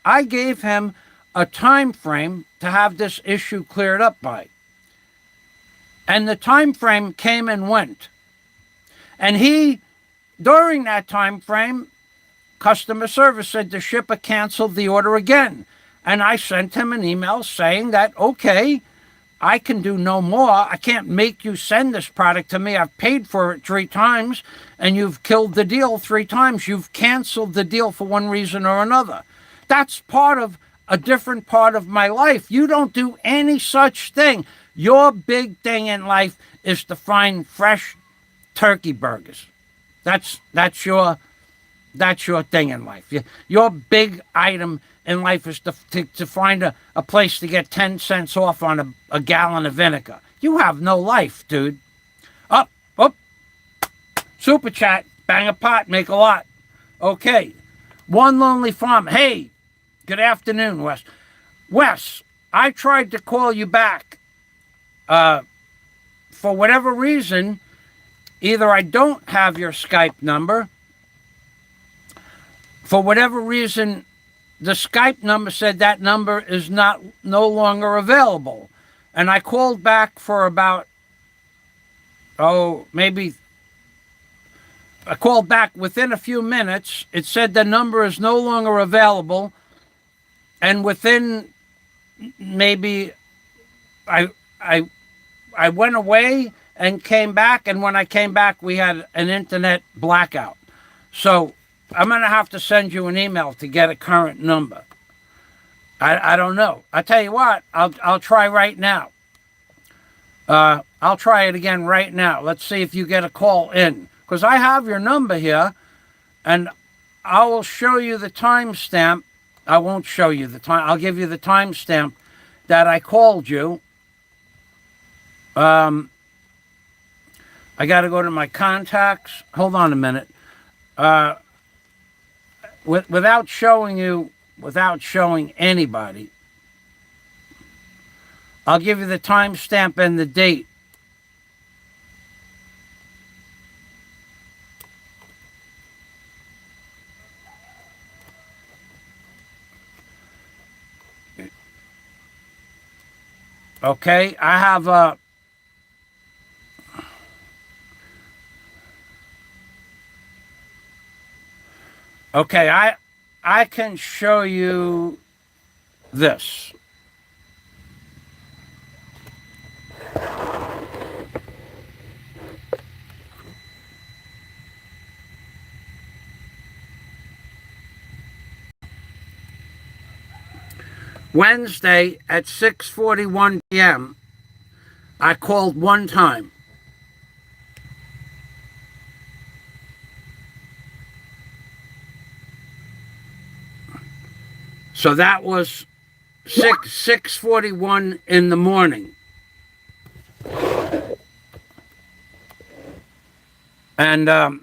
[SPEAKER 1] I gave him a time frame to have this issue cleared up by. And the time frame came and went. And during that time frame, customer service said the shipper canceled the order again. And I sent him an email saying that, okay, I can do no more. I can't make you send this product to me. I've paid for it 3 times, and you've killed the deal 3 times. You've canceled the deal for one reason or another. That's part of a different part of my life. You don't do any such thing. Your big thing in life is to find fresh turkey burgers. That's your thing in life. Your big item in life is to find a place to get 10 cents off on a gallon of vinegar. You have no life, dude. Up, up. Super chat. Bang a pot, make a lot. Okay. One lonely farmer. Hey, good afternoon, Wes. Wes, I tried to call you back. For whatever reason, either I don't have your Skype number. For whatever reason, the Skype number said that number is no longer available. And I called back for about, maybe, I called back within a few minutes. It said the number is no longer available. And within maybe, I went away and came back. And when I came back, we had an internet blackout. So I'm going to have to send you an email to get a current number. I don't know. I tell you what, I'll try right now. I'll try it again right now. Let's see if you get a call in. Because I have your number here, and I will show you the timestamp. I won't show you the time. I'll give you the timestamp that I called you. I got to go to my contacts. Hold on a minute. Without showing anybody, I'll give you the timestamp and the date. Okay, I have okay, I can show you this. Wednesday at 6:41 p.m., I called one time. So that was 6:41 in the morning. And well,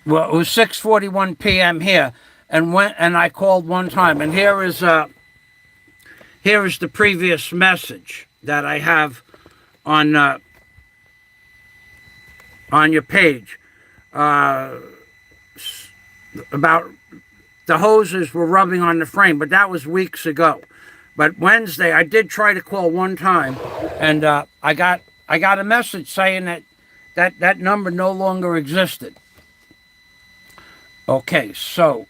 [SPEAKER 1] it was 6:41 p.m. here. And I called one time, and here is the previous message that I have on your page about the hoses were rubbing on the frame, but that was weeks ago. But Wednesday, I did try to call one time, and I got a message saying that number no longer existed. Okay, so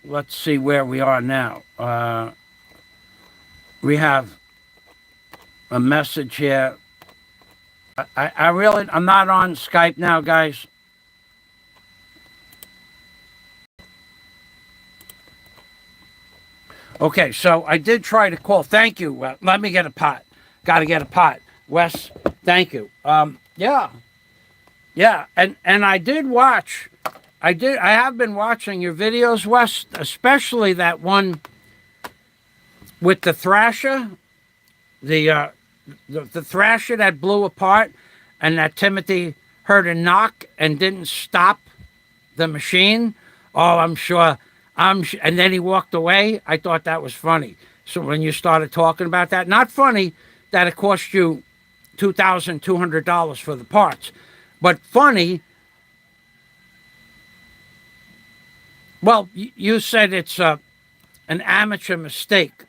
[SPEAKER 1] let's see where we are now. We have a message here. I'm not on Skype now, guys. Okay, so I did try to call. Thank you. Let me get a pot. Got to get a pot. Wes, thank you. Yeah. And I did watch. I have been watching your videos, Wes, especially that one with the thrasher, the thrasher that blew apart, and that Timothy heard a knock and didn't stop the machine. Oh, I'm sure. And then he walked away. I thought that was funny. So when you started talking about that, not funny that it cost you $2,200 for the parts, but funny. Well, you said it's an amateur mistake.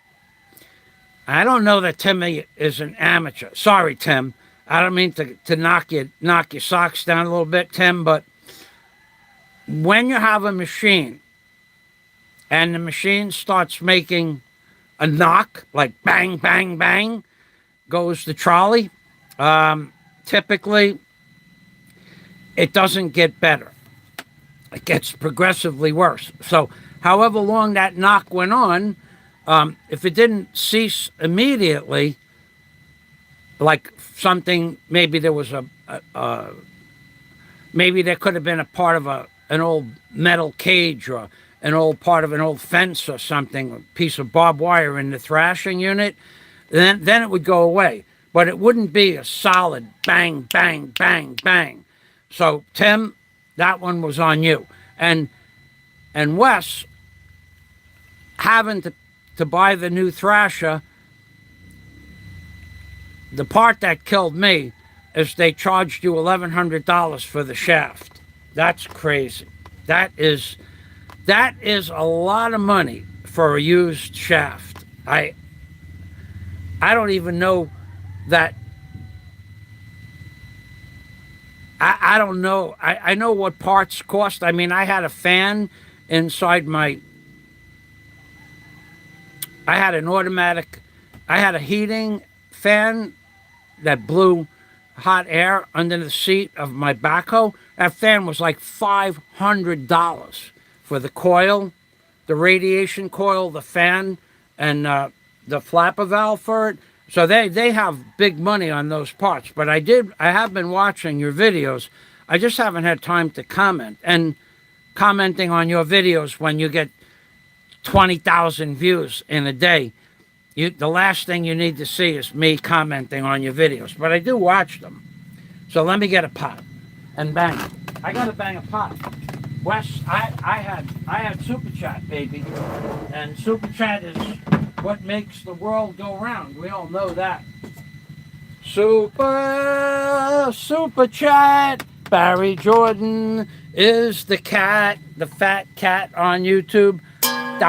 [SPEAKER 1] I don't know that Timmy is an amateur. Sorry, Tim. I don't mean to knock your socks down a little bit, Tim, but when you have a machine and the machine starts making a knock, like bang, bang, bang, goes the trolley, typically it doesn't get better. It gets progressively worse. So however long that knock went on, if it didn't cease immediately, like something, maybe there was maybe there could have been a part of an old metal cage or an old part of an old fence or something, a piece of barbed wire in the thrashing unit, then it would go away. But it wouldn't be a solid bang, bang, bang, bang. So, Tim, that one was on you. And Wes, having to buy the new thrasher, the part that killed me is they charged you $1,100 for the shaft. That's crazy. That is a lot of money for a used shaft. I don't even know that. I don't know. I know what parts cost. I mean, I had a fan inside I had an automatic, I had a heating fan that blew hot air under the seat of my backhoe. That fan was like $500 for the coil, the radiation coil, the fan, and the flapper valve for it. So they have big money on those parts. But I have been watching your videos. I just haven't had time to comment. And commenting on your videos when you get 20,000 views in a day, the last thing you need to see is me commenting on your videos. But I do watch them. So let me get a pot and bang it. I gotta bang a pot. Wes, I had Super Chat, baby. And Super Chat is what makes the world go round. We all know that. Super Chat. Barry Jordan is the cat, the fat cat on YouTube. Oh,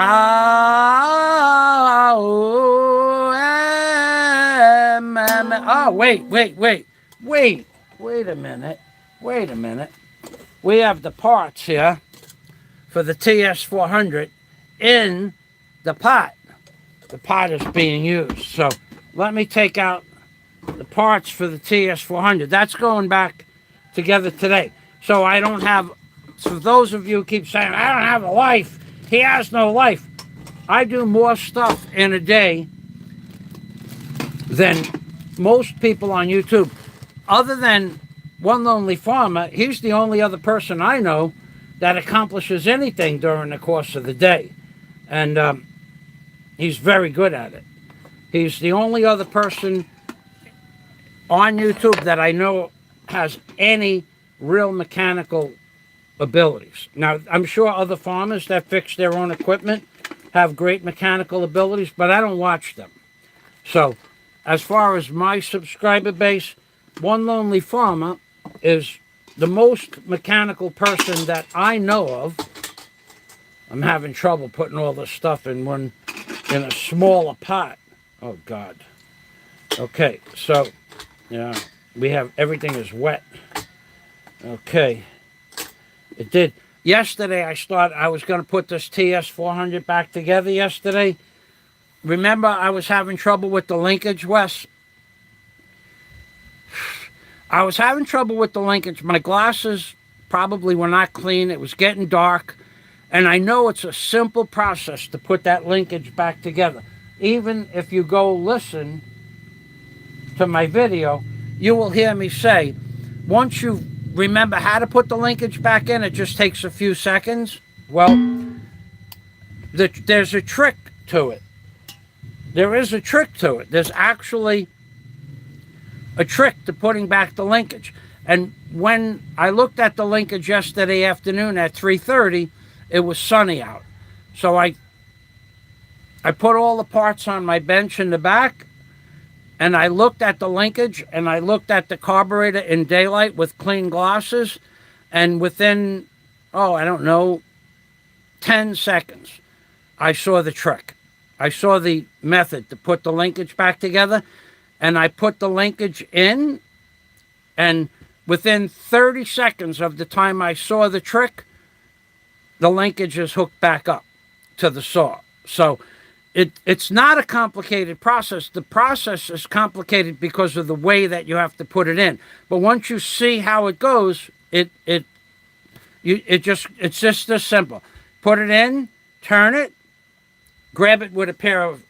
[SPEAKER 1] wait a minute. We have the parts here for the TS400 in the pot. The pot is being used. So let me take out the parts for the TS400. That's going back together today. So I don't have, so those of you who keep saying, I don't have a life, he has no life. I do more stuff in a day than most people on YouTube. Other than One Lonely Farmer, he's the only other person I know that accomplishes anything during the course of the day. And he's very good at it. He's the only other person on YouTube that I know has any real mechanical abilities. Now, I'm sure other farmers that fix their own equipment have great mechanical abilities, but I don't watch them. So, as far as my subscriber base, One Lonely Farmer is the most mechanical person that I know of. I'm having trouble putting all this stuff in a smaller pot. Oh, God. Okay, so, yeah, everything is wet. Okay. It did. Yesterday, I was going to put this TS400 back together yesterday. Remember, I was having trouble with the linkage, Wes? I was having trouble with the linkage. My glasses probably were not clean. It was getting dark. And I know it's a simple process to put that linkage back together. Even if you go listen to my video, you will hear me say, once you remember how to put the linkage back in, it just takes a few seconds. Well, there's a trick to it. There is a trick to it. There's actually a trick to putting back the linkage. And when I looked at the linkage yesterday afternoon at 3:30, it was sunny out. So I put all the parts on my bench in the back, and I looked at the linkage, and I looked at the carburetor in daylight with clean glasses, and within, 10 seconds, I saw the trick. I saw the method to put the linkage back together, and I put the linkage in, and within 30 seconds of the time I saw the trick, the linkage is hooked back up to the saw. So it's not a complicated process. The process is complicated because of the way that you have to put it in. But once you see how it goes, it's just this simple. Put it in, turn it, grab it with a pair of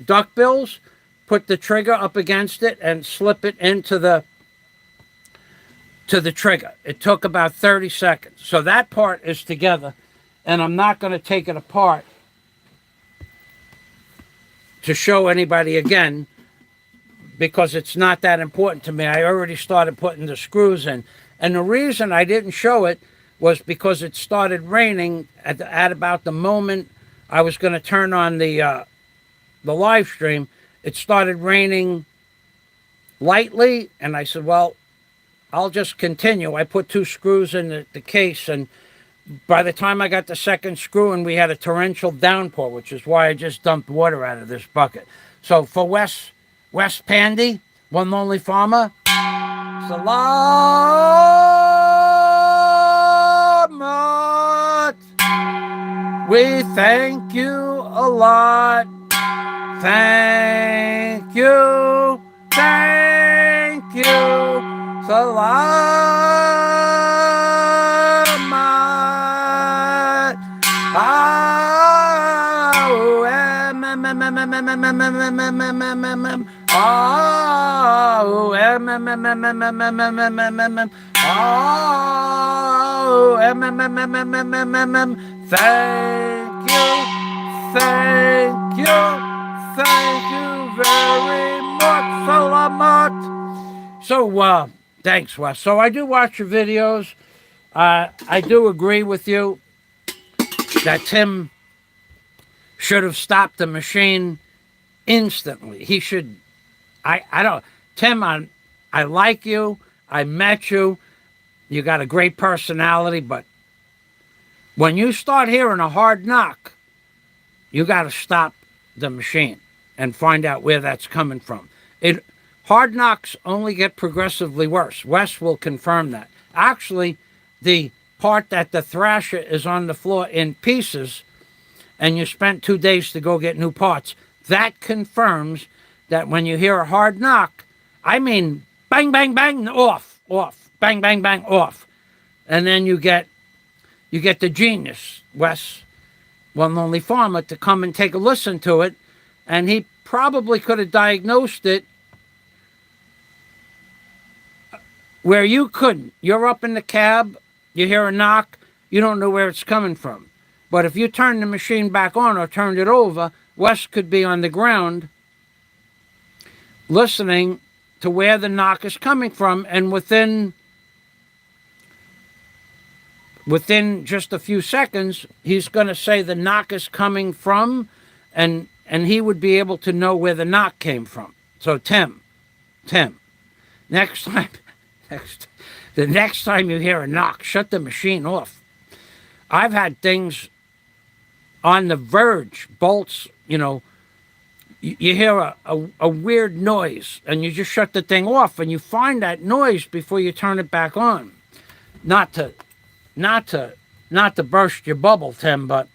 [SPEAKER 1] duckbills, put the trigger up against it, and slip it into the trigger. It took about 30 seconds. So that part is together, and I'm not going to take it apart to show anybody again because it's not that important to me. I already started putting the screws in. And the reason I didn't show it was because it started raining at about the moment I was going to turn on the live stream. It started raining lightly, and I said, well, I'll just continue. I put 2 screws in the case, and by the time I got the second screw in, we had a torrential downpour, which is why I just dumped water out of this bucket. So for Wes Pandy, One Lonely Farmer, Salamat. We thank you a lot. Thank you. Thank you. Salamat. Thank you. Thank you. Thank you very much. Salamat. So, thanks, Wes. So I do watch your videos. I do agree with you that Tim should have stopped the machine instantly. He should. I don't. Tim, I like you. I met you. You got a great personality, but when you start hearing a hard knock, you got to stop the machine and find out where that's coming from. Hard knocks only get progressively worse. Wes will confirm that. Actually, the part that the thrasher is on the floor in pieces and you spent 2 days to go get new parts, that confirms that when you hear a hard knock, I mean bang, bang, bang, off, bang, bang, bang, off. And then you get the genius, Wes, One Lonely Farmer, to come and take a listen to it, and he probably could have diagnosed it where you couldn't. You're up in the cab, you hear a knock, you don't know where it's coming from. But if you turn the machine back on or turned it over, Wes could be on the ground listening to where the knock is coming from, and within just a few seconds, he's going to say the knock is coming from, and he would be able to know where the knock came from. So Tim, the next time you hear a knock, shut the machine off. I've had things on the verge, bolts, you hear a weird noise, and you just shut the thing off, and you find that noise before you turn it back on. Not to burst your bubble, Tim, but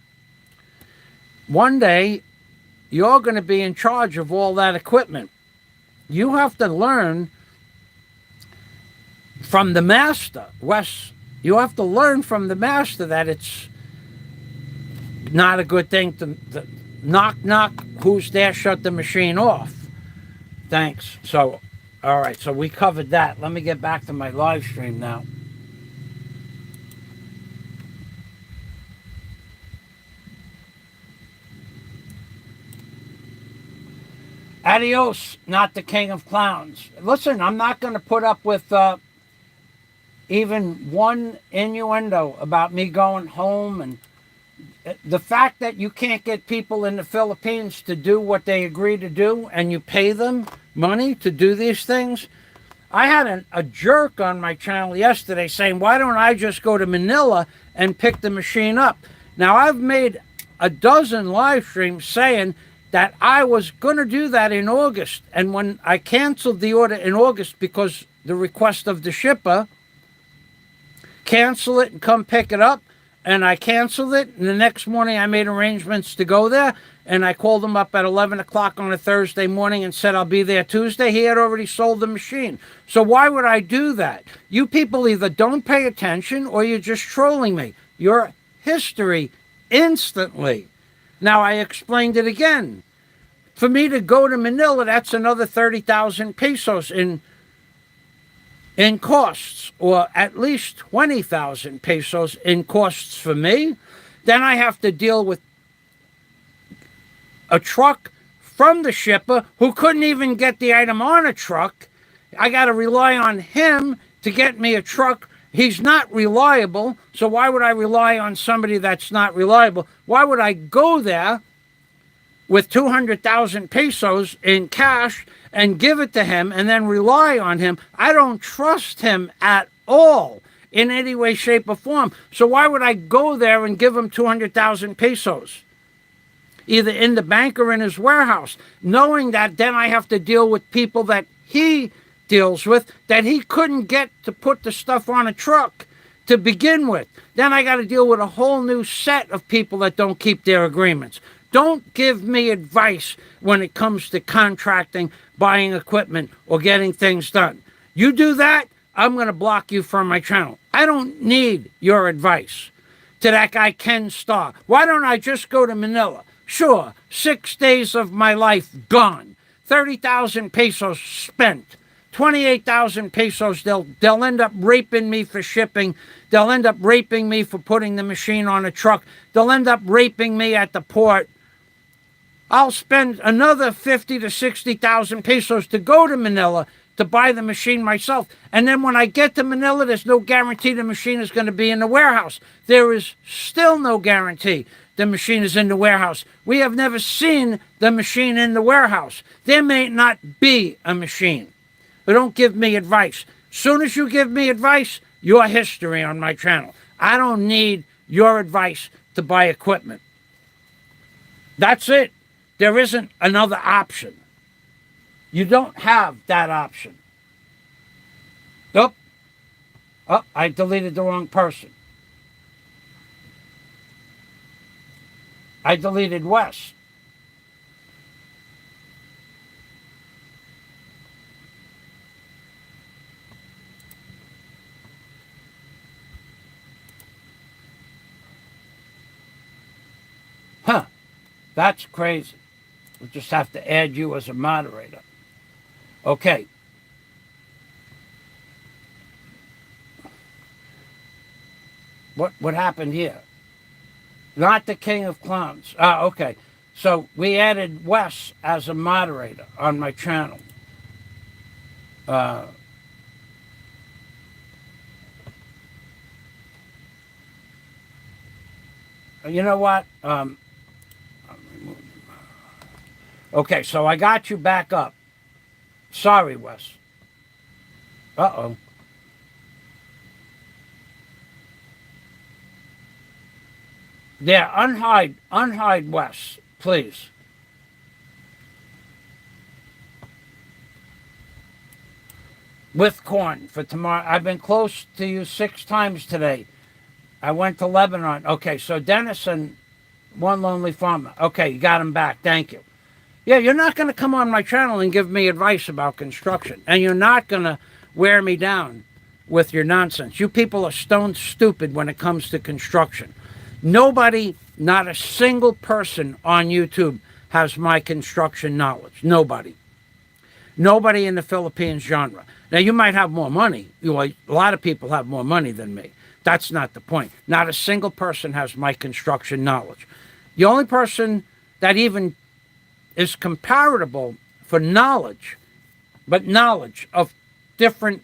[SPEAKER 1] one day you're going to be in charge of all that equipment. You have to learn from the master, Wes. You have to learn from the master that it's not a good thing to knock, who's there, shut the machine off. Thanks. So, all right, so we covered that. Let me get back to my live stream now. Adios, not the king of clowns. Listen, I'm not going to put up with even one innuendo about me going home, and the fact that you can't get people in the Philippines to do what they agree to do, and you pay them money to do these things. I had a jerk on my channel yesterday saying, why don't I just go to Manila and pick the machine up? Now, I've made a dozen live streams saying that I was going to do that in August. And when I canceled the order in August because the request of the shipper, cancel it and come pick it up, and I canceled it, and the next morning I made arrangements to go there, and I called him up at 11 o'clock on a Thursday morning and said I'll be there Tuesday. He had already sold the machine. So why would I do that? You people either don't pay attention or you're just trolling me. Your history instantly Now, I explained it again. For me to go to Manila, that's another 30,000 pesos in costs, or at least 20,000 pesos in costs for me. Then I have to deal with a truck from the shipper who couldn't even get the item on a truck. I got to rely on him to get me a truck. He's not reliable, so why would I rely on somebody that's not reliable? Why would I go there with 200,000 pesos in cash and give it to him and then rely on him? I don't trust him at all in any way, shape, or form. So why would I go there and give him 200,000 pesos? Either in the bank or in his warehouse, knowing that then I have to deal with people that he deals with that he couldn't get to put the stuff on a truck to begin with. Then I got to deal with a whole new set of people that don't keep their agreements. Don't give me advice when it comes to contracting, buying equipment, or getting things done. You do that, I'm going to block you from my channel. I don't need your advice. To that guy Ken Starr, why don't I just go to Manila? Sure, 6 days of my life gone. 30,000 pesos spent. 28,000 pesos, they'll end up raping me for shipping. They'll end up raping me for putting the machine on a truck. They'll end up raping me at the port. I'll spend another 50 to 60,000 pesos to go to Manila to buy the machine myself. And then when I get to Manila, there's no guarantee the machine is going to be in the warehouse. There is still no guarantee the machine is in the warehouse. We have never seen the machine in the warehouse. There may not be a machine. But don't give me advice. Soon as you give me advice, you're history on my channel. I don't need your advice to buy equipment. That's it. There isn't another option. You don't have that option. Oh, I deleted the wrong person. I deleted Wes. Huh, that's crazy. We'll just have to add you as a moderator. Okay. What happened here? Not the King of Clowns. Okay. So we added Wes as a moderator on my channel. You know what? Okay, so I got you back up. Sorry, Wes. Uh-oh. Yeah, unhide Wes, please. With corn for tomorrow. I've been close to you 6 times today. I went to Lebanon. Okay, so Dennis and One Lonely Farmer. Okay, you got him back. Thank you. Yeah, you're not going to come on my channel and give me advice about construction. And you're not going to wear me down with your nonsense. You people are stone stupid when it comes to construction. Nobody, not a single person on YouTube has my construction knowledge. Nobody. Nobody in the Philippines genre. Now, you might have more money. A lot of people have more money than me. That's not the point. Not a single person has my construction knowledge. The only person that even is comparable for knowledge, but knowledge of different,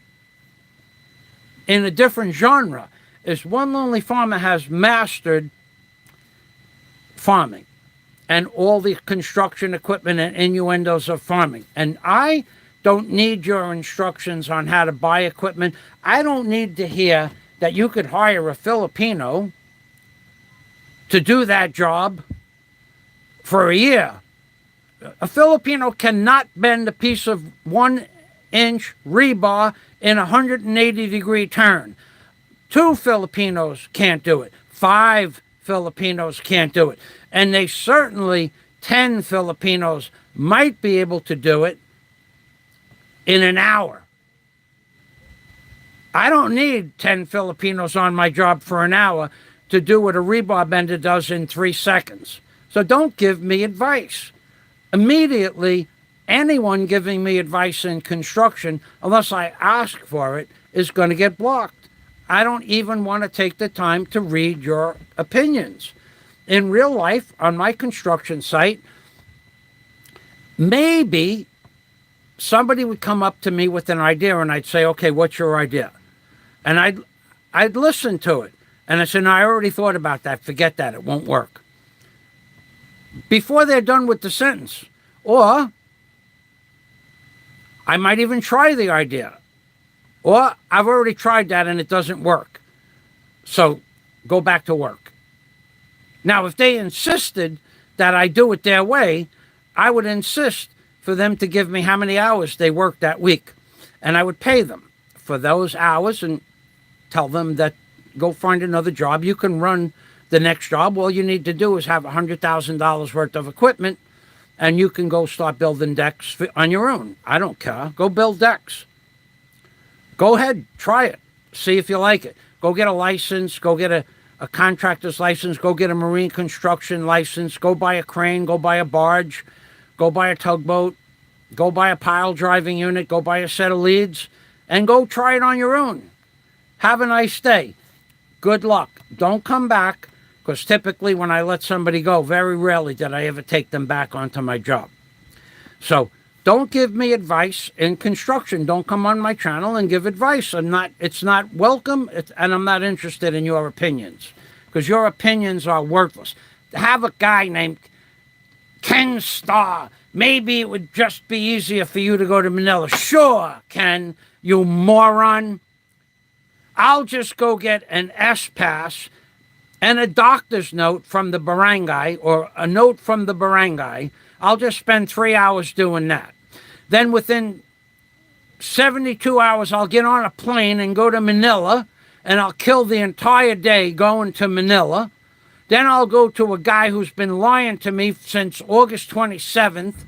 [SPEAKER 1] in a different genre, is One Lonely Farmer has mastered farming and all the construction equipment and innuendos of farming. And I don't need your instructions on how to buy equipment. I don't need to hear that you could hire a Filipino to do that job for a year. A Filipino cannot bend a piece of 1-inch rebar in a 180-degree turn. 2 Filipinos can't do it. 5 Filipinos can't do it. And they certainly, 10 Filipinos might be able to do it in an hour. I don't need 10 Filipinos on my job for an hour to do what a rebar bender does in 3 seconds. So don't give me advice. Immediately, anyone giving me advice in construction, unless I ask for it, is going to get blocked. I don't even want to take the time to read your opinions. In real life, on my construction site, maybe somebody would come up to me with an idea and I'd say, okay, what's your idea? And I'd listen to it. And I said, no, I already thought about that. Forget that. It won't work. Before they're done with the sentence. Or I might even try the idea. Or I've already tried that and it doesn't work. So go back to work. Now, if they insisted that I do it their way, I would insist for them to give me how many hours they worked that week. And I would pay them for those hours and tell them that go find another job. You can run the next job. All you need to do is have $100,000 worth of equipment and you can go start building decks on your own. I don't care. Go build decks. Go ahead, try it. See if you like it. Go get a license. Go get a contractor's license. Go get a marine construction license. Go buy a crane. Go buy a barge. Go buy a tugboat. Go buy a pile driving unit. Go buy a set of leads. And go try it on your own. Have a nice day. Good luck. Don't come back, because typically when I let somebody go, very rarely did I ever take them back onto my job. So don't give me advice in construction. Don't come on my channel and give advice. It's not welcome, and I'm not interested in your opinions, because your opinions are worthless. Have a guy named Ken Starr. Maybe it would just be easier for you to go to Manila. Sure, Ken, you moron. I'll just go get an S-Pass and a doctor's note from the barangay, or a note from the barangay. I'll just spend 3 hours doing that. Then within 72 hours, I'll get on a plane and go to Manila, and I'll kill the entire day going to Manila. Then I'll go to a guy who's been lying to me since August 27th,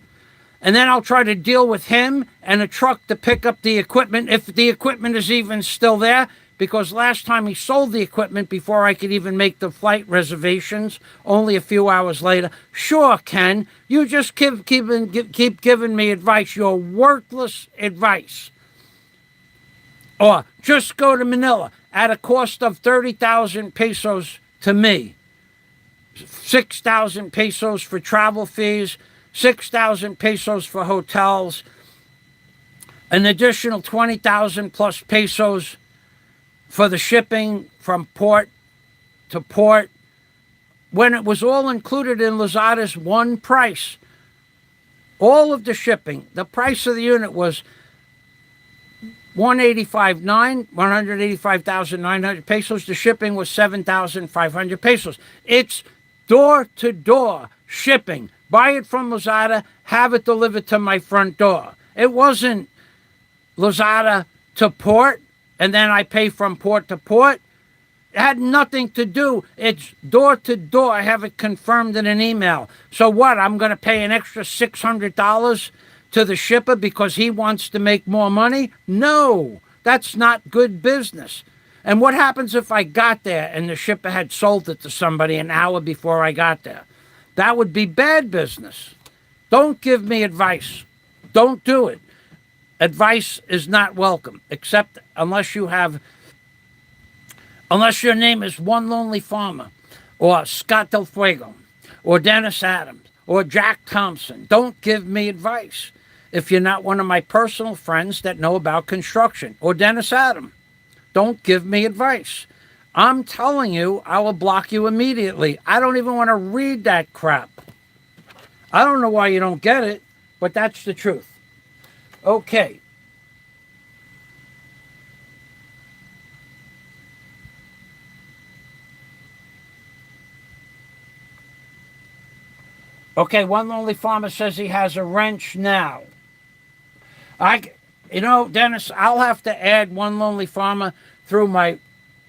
[SPEAKER 1] and then I'll try to deal with him and a truck to pick up the equipment, if the equipment is even still there, because last time he sold the equipment before I could even make the flight reservations, only a few hours later. Sure, Ken, you just keep giving me advice, your worthless advice. Or just go to Manila at a cost of 30,000 pesos to me. 6,000 pesos for travel fees, 6,000 pesos for hotels, an additional 20,000 plus pesos for the shipping from port to port, when it was all included in Lazada's one price. All of the shipping, the price of the unit was 185,900 pesos. The shipping was 7,500 pesos. It's door-to-door shipping. Buy it from Lazada, have it delivered to my front door. It wasn't Lazada to port, and then I pay from port to port. It had nothing to do. It's door to door. I have it confirmed in an email. So what? I'm going to pay an extra $600 to the shipper because he wants to make more money? No, that's not good business. And what happens if I got there and the shipper had sold it to somebody an hour before I got there? That would be bad business. Don't give me advice. Don't do it. Advice is not welcome, except unless your name is One Lonely Farmer, or Scott Del Fuego, or Dennis Adams, or Jack Thompson. Don't give me advice if you're not one of my personal friends that know about construction, or Dennis Adams. Don't give me advice. I'm telling you, I will block you immediately. I don't even want to read that crap. I don't know why you don't get it, but that's the truth. Okay. Okay, One Lonely Farmer says he has a wrench now. Dennis, I'll have to add One Lonely Farmer through my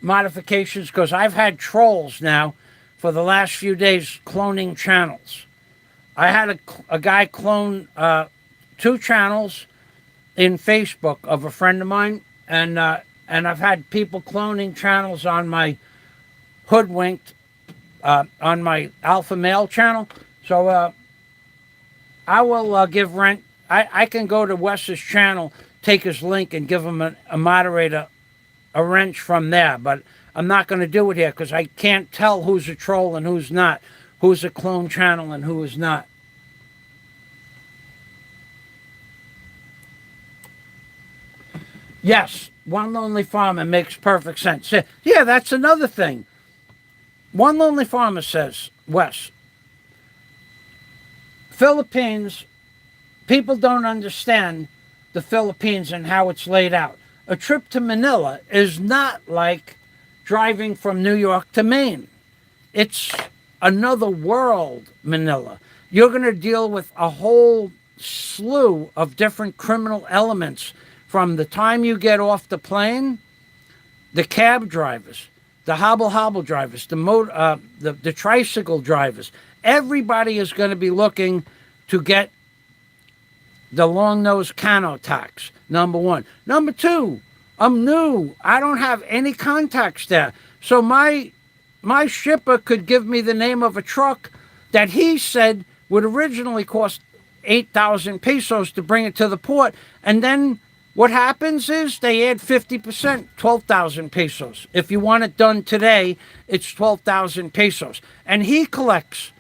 [SPEAKER 1] modifications, because I've had trolls now for the last few days cloning channels. I had a guy clone 2 channels in Facebook of a friend of mine, and I've had people cloning channels on my Hoodwinked, on my Alpha Male channel. So I will give Rent. I can go to Wes's channel, take his link, and give him a moderator a wrench from there. But I'm not going to do it here because I can't tell who's a troll and who's not, who's a clone channel and who is not. Yes, One Lonely Farmer makes perfect sense. Yeah, that's another thing. One Lonely Farmer says, Wes, Philippines, people don't understand the Philippines and how it's laid out. A trip to Manila is not like driving from New York to Maine. It's another world, Manila. You're going to deal with a whole slew of different criminal elements from the time you get off the plane, the cab drivers, the hobble drivers, the tricycle drivers. Everybody is going to be looking to get the long-nosed cano tax, number one. Number two, I'm new. I don't have any contacts there. So my shipper could give me the name of a truck that he said would originally cost 8,000 pesos to bring it to the port. And then what happens is they add 50%, 12,000 pesos. If you want it done today, it's 12,000 pesos. And he collects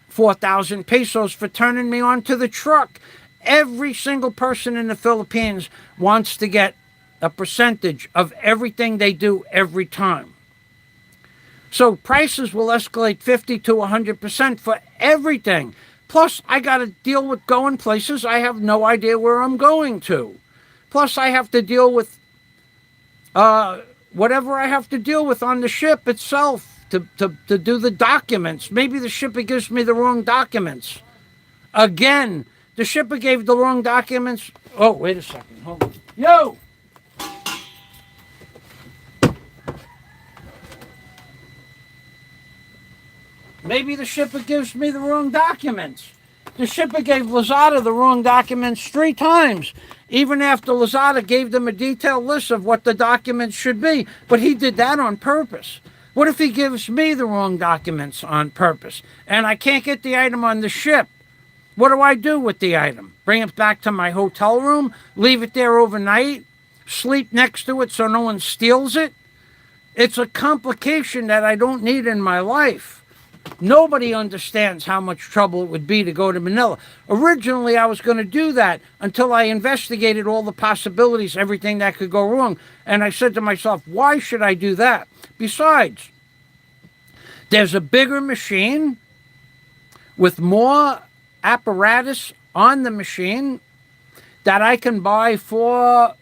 [SPEAKER 1] 4,000 pesos for turning me onto the truck. Every single person in the Philippines wants to get a percentage of everything they do every time. So prices will escalate 50 to 100% for everything. Plus, I got to deal with going places I have no idea where I'm going to. Plus, I have to deal with whatever I have to deal with on the ship itself to do the documents. Maybe the shipper gives me the wrong documents. Again, the shipper gave the wrong documents. Oh, wait a second. Hold on. Yo! Maybe the shipper gives me the wrong documents. The shipper gave Lazada the wrong documents 3 times, even after Lazada gave them a detailed list of what the documents should be. But he did that on purpose. What if he gives me the wrong documents on purpose and I can't get the item on the ship? What do I do with the item? Bring it back to my hotel room? Leave it there overnight? Sleep next to it so no one steals it? It's a complication that I don't need in my life. Nobody understands how much trouble it would be to go to Manila. Originally, I was going to do that until I investigated all the possibilities, everything that could go wrong. And I said to myself, why should I do that? Besides, there's a bigger machine with more apparatus on the machine that I can buy for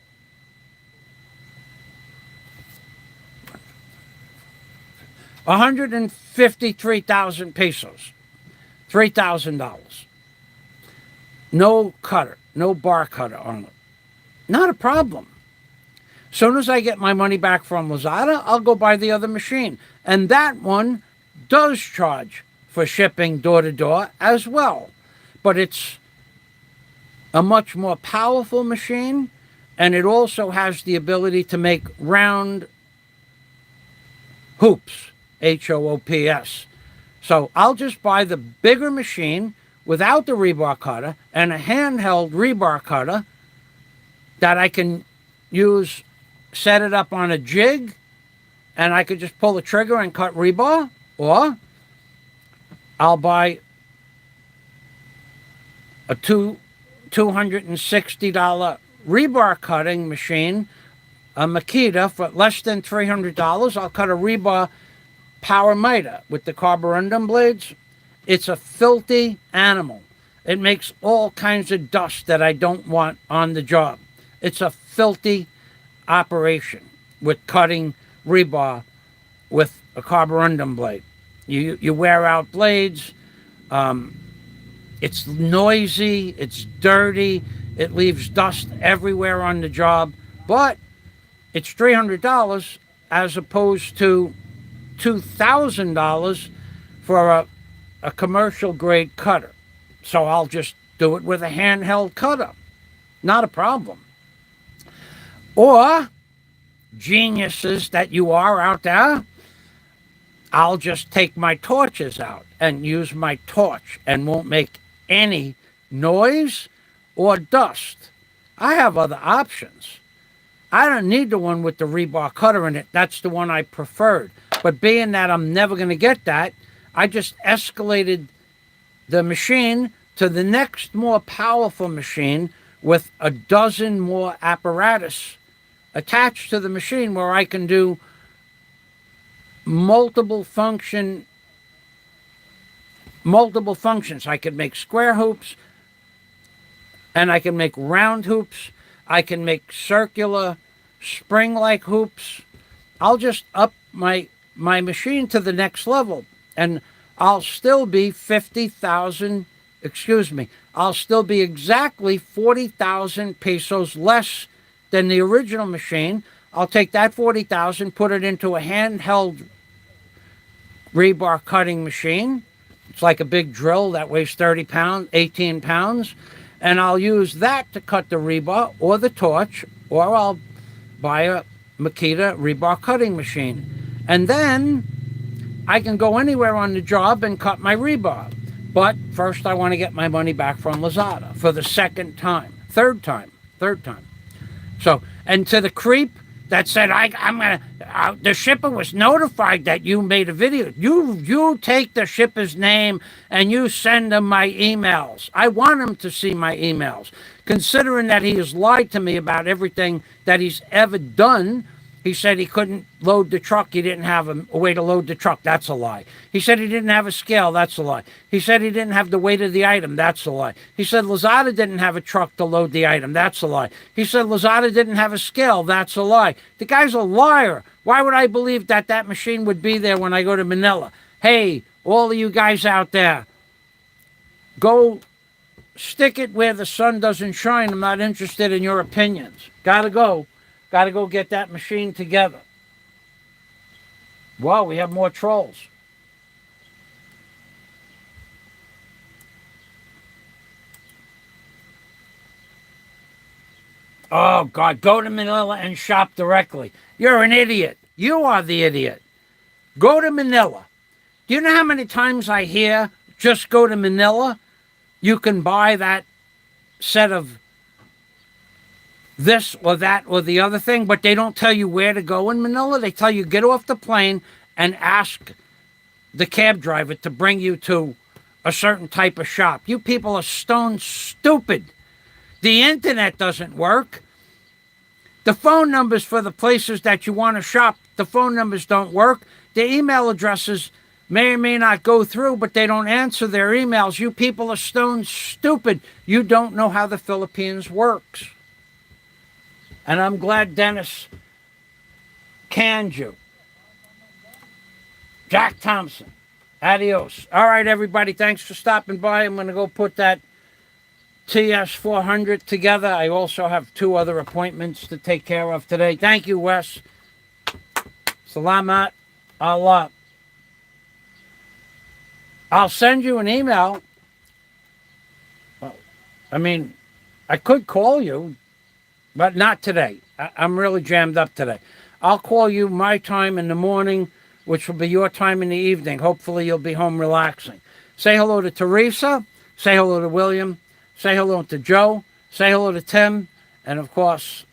[SPEAKER 1] $153,000 pesos, $3,000. No cutter, no bar cutter on it. Not a problem. Soon as I get my money back from Lazada, I'll go buy the other machine. And that one does charge for shipping door to door as well. But it's a much more powerful machine, and it also has the ability to make round hoops. HOOPS. So I'll just buy the bigger machine without the rebar cutter and a handheld rebar cutter that I can use, set it up on a jig, and I could just pull the trigger and cut rebar. Or I'll buy a $260 rebar cutting machine, a Makita, for less than $300. I'll cut a rebar power miter with the carborundum blades. It's a filthy animal. It makes all kinds of dust that I don't want on the job. It's a filthy operation with cutting rebar with a carborundum blade. You wear out blades. It's noisy. It's dirty. It leaves dust everywhere on the job. But it's $300 as opposed to $2,000 for a commercial grade cutter. So I'll just do it with a handheld cutter. Not a problem. Or, geniuses that you are out there, I'll just take my torches out and use my torch and won't make any noise or dust. I have other options. I don't need the one with the rebar cutter in it. That's the one I preferred. But being that I'm never going to get that, I just escalated the machine to the next more powerful machine with a dozen more apparatus attached to the machine where I can do multiple function multiple functions. I can make square hoops and I can make round hoops. I can make circular spring-like hoops. I'll just up my machine to the next level and I'll still be 50,000, excuse me, I'll still be exactly 40,000 pesos less than the original machine. I'll take that 40,000, put it into a handheld rebar cutting machine. It's like a big drill that weighs 30 pounds, 18 pounds. And I'll use that to cut the rebar or the torch, or I'll buy a Makita rebar cutting machine. And then I can go anywhere on the job and cut my rebar. But first I want to get my money back from Lazada for the third time. So, and to the creep that said, the shipper was notified that you made a video. You take the shipper's name and you send him my emails. I want him to see my emails. Considering that he has lied to me about everything that he's ever done. He said he couldn't load the truck. He didn't have a way to load the truck. That's a lie. He said he didn't have a scale. That's a lie. He said he didn't have the weight of the item. That's a lie. He said Lazada didn't have a truck to load the item. That's a lie. He said Lazada didn't have a scale. That's a lie. The guy's a liar. Why would I believe that machine would be there when I go to Manila? Hey, all of you guys out there, go stick it where the sun doesn't shine. I'm not interested in your opinions. Gotta go. Got to go get that machine together. Wow, we have more trolls. Oh, God, go to Manila and shop directly. You're an idiot. You are the idiot. Go to Manila. Do you know how many times I hear, just go to Manila? You can buy that set of this or that or the other thing, but they don't tell you where to go in Manila. They tell you get off the plane and ask the cab driver to bring you to a certain type of shop. You people are stone stupid. The internet doesn't work. The phone numbers for the places that you want to shop, the phone numbers don't work. The email addresses may or may not go through, but they don't answer their emails. You people are stone stupid. You don't know how the Philippines works. And I'm glad Dennis canned you. Jack Thompson, adios. All right, everybody, thanks for stopping by. I'm going to go put that TS400 together. I also have 2 other appointments to take care of today. Thank you, Wes. Salamat Allah. I'll send you an email. I could call you. But not today. I'm really jammed up today. I'll call you my time in the morning, which will be your time in the evening. Hopefully you'll be home relaxing. Say hello to Teresa. Say hello to William. Say hello to Joe. Say hello to Tim. And, of course,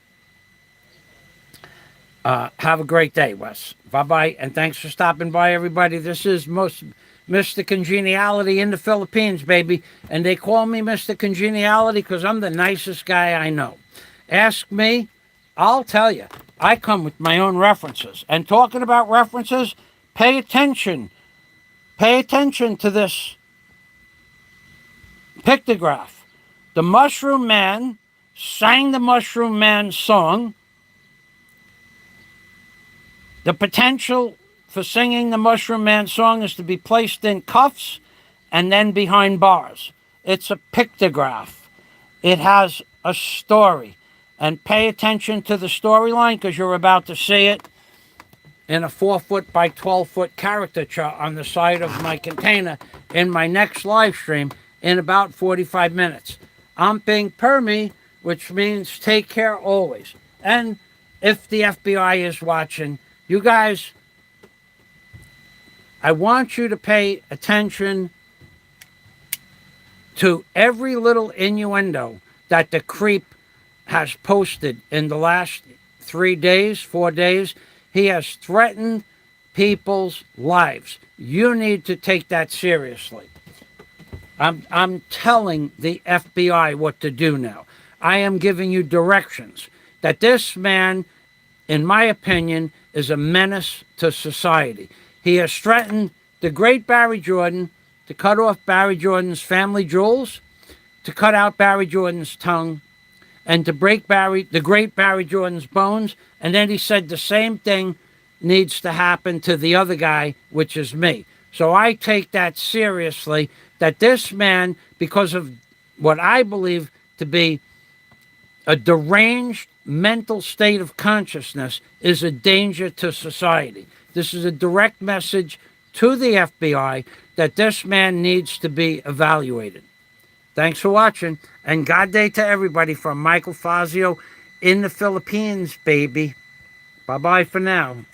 [SPEAKER 1] have a great day, Wes. Bye-bye, and thanks for stopping by, everybody. This is Mr. Congeniality in the Philippines, baby. And they call me Mr. Congeniality because I'm the nicest guy I know. Ask me, I'll tell you. I come with my own references. And talking about references, pay attention. Pay attention to this pictograph. The Mushroom Man sang the Mushroom Man song. The potential for singing the Mushroom Man song is to be placed in cuffs and then behind bars. It's a pictograph. It has a story. And pay attention to the storyline because you're about to see it in a 4-foot by 12-foot caricature on the side of my container in my next live stream in about 45 minutes. I'm being Permy, which means take care always. And if the FBI is watching, you guys I want you to pay attention to every little innuendo that the creep has posted in the last 3 days, 4 days. He has threatened people's lives. You need to take that seriously. I'm telling the FBI what to do now. I am giving you directions that this man, in my opinion, is a menace to society. He has threatened the great Barry Jordan to cut off Barry Jordan's family jewels, to cut out Barry Jordan's tongue, and to break the great Barry Jordan's bones. And then he said the same thing needs to happen to the other guy, which is me. So I take that seriously, that this man, because of what I believe to be a deranged mental state of consciousness, is a danger to society. This is a direct message to the FBI that this man needs to be evaluated. Thanks for watching, and God day to everybody from Michael FAZIO in the Philippines, baby. Bye-bye for now.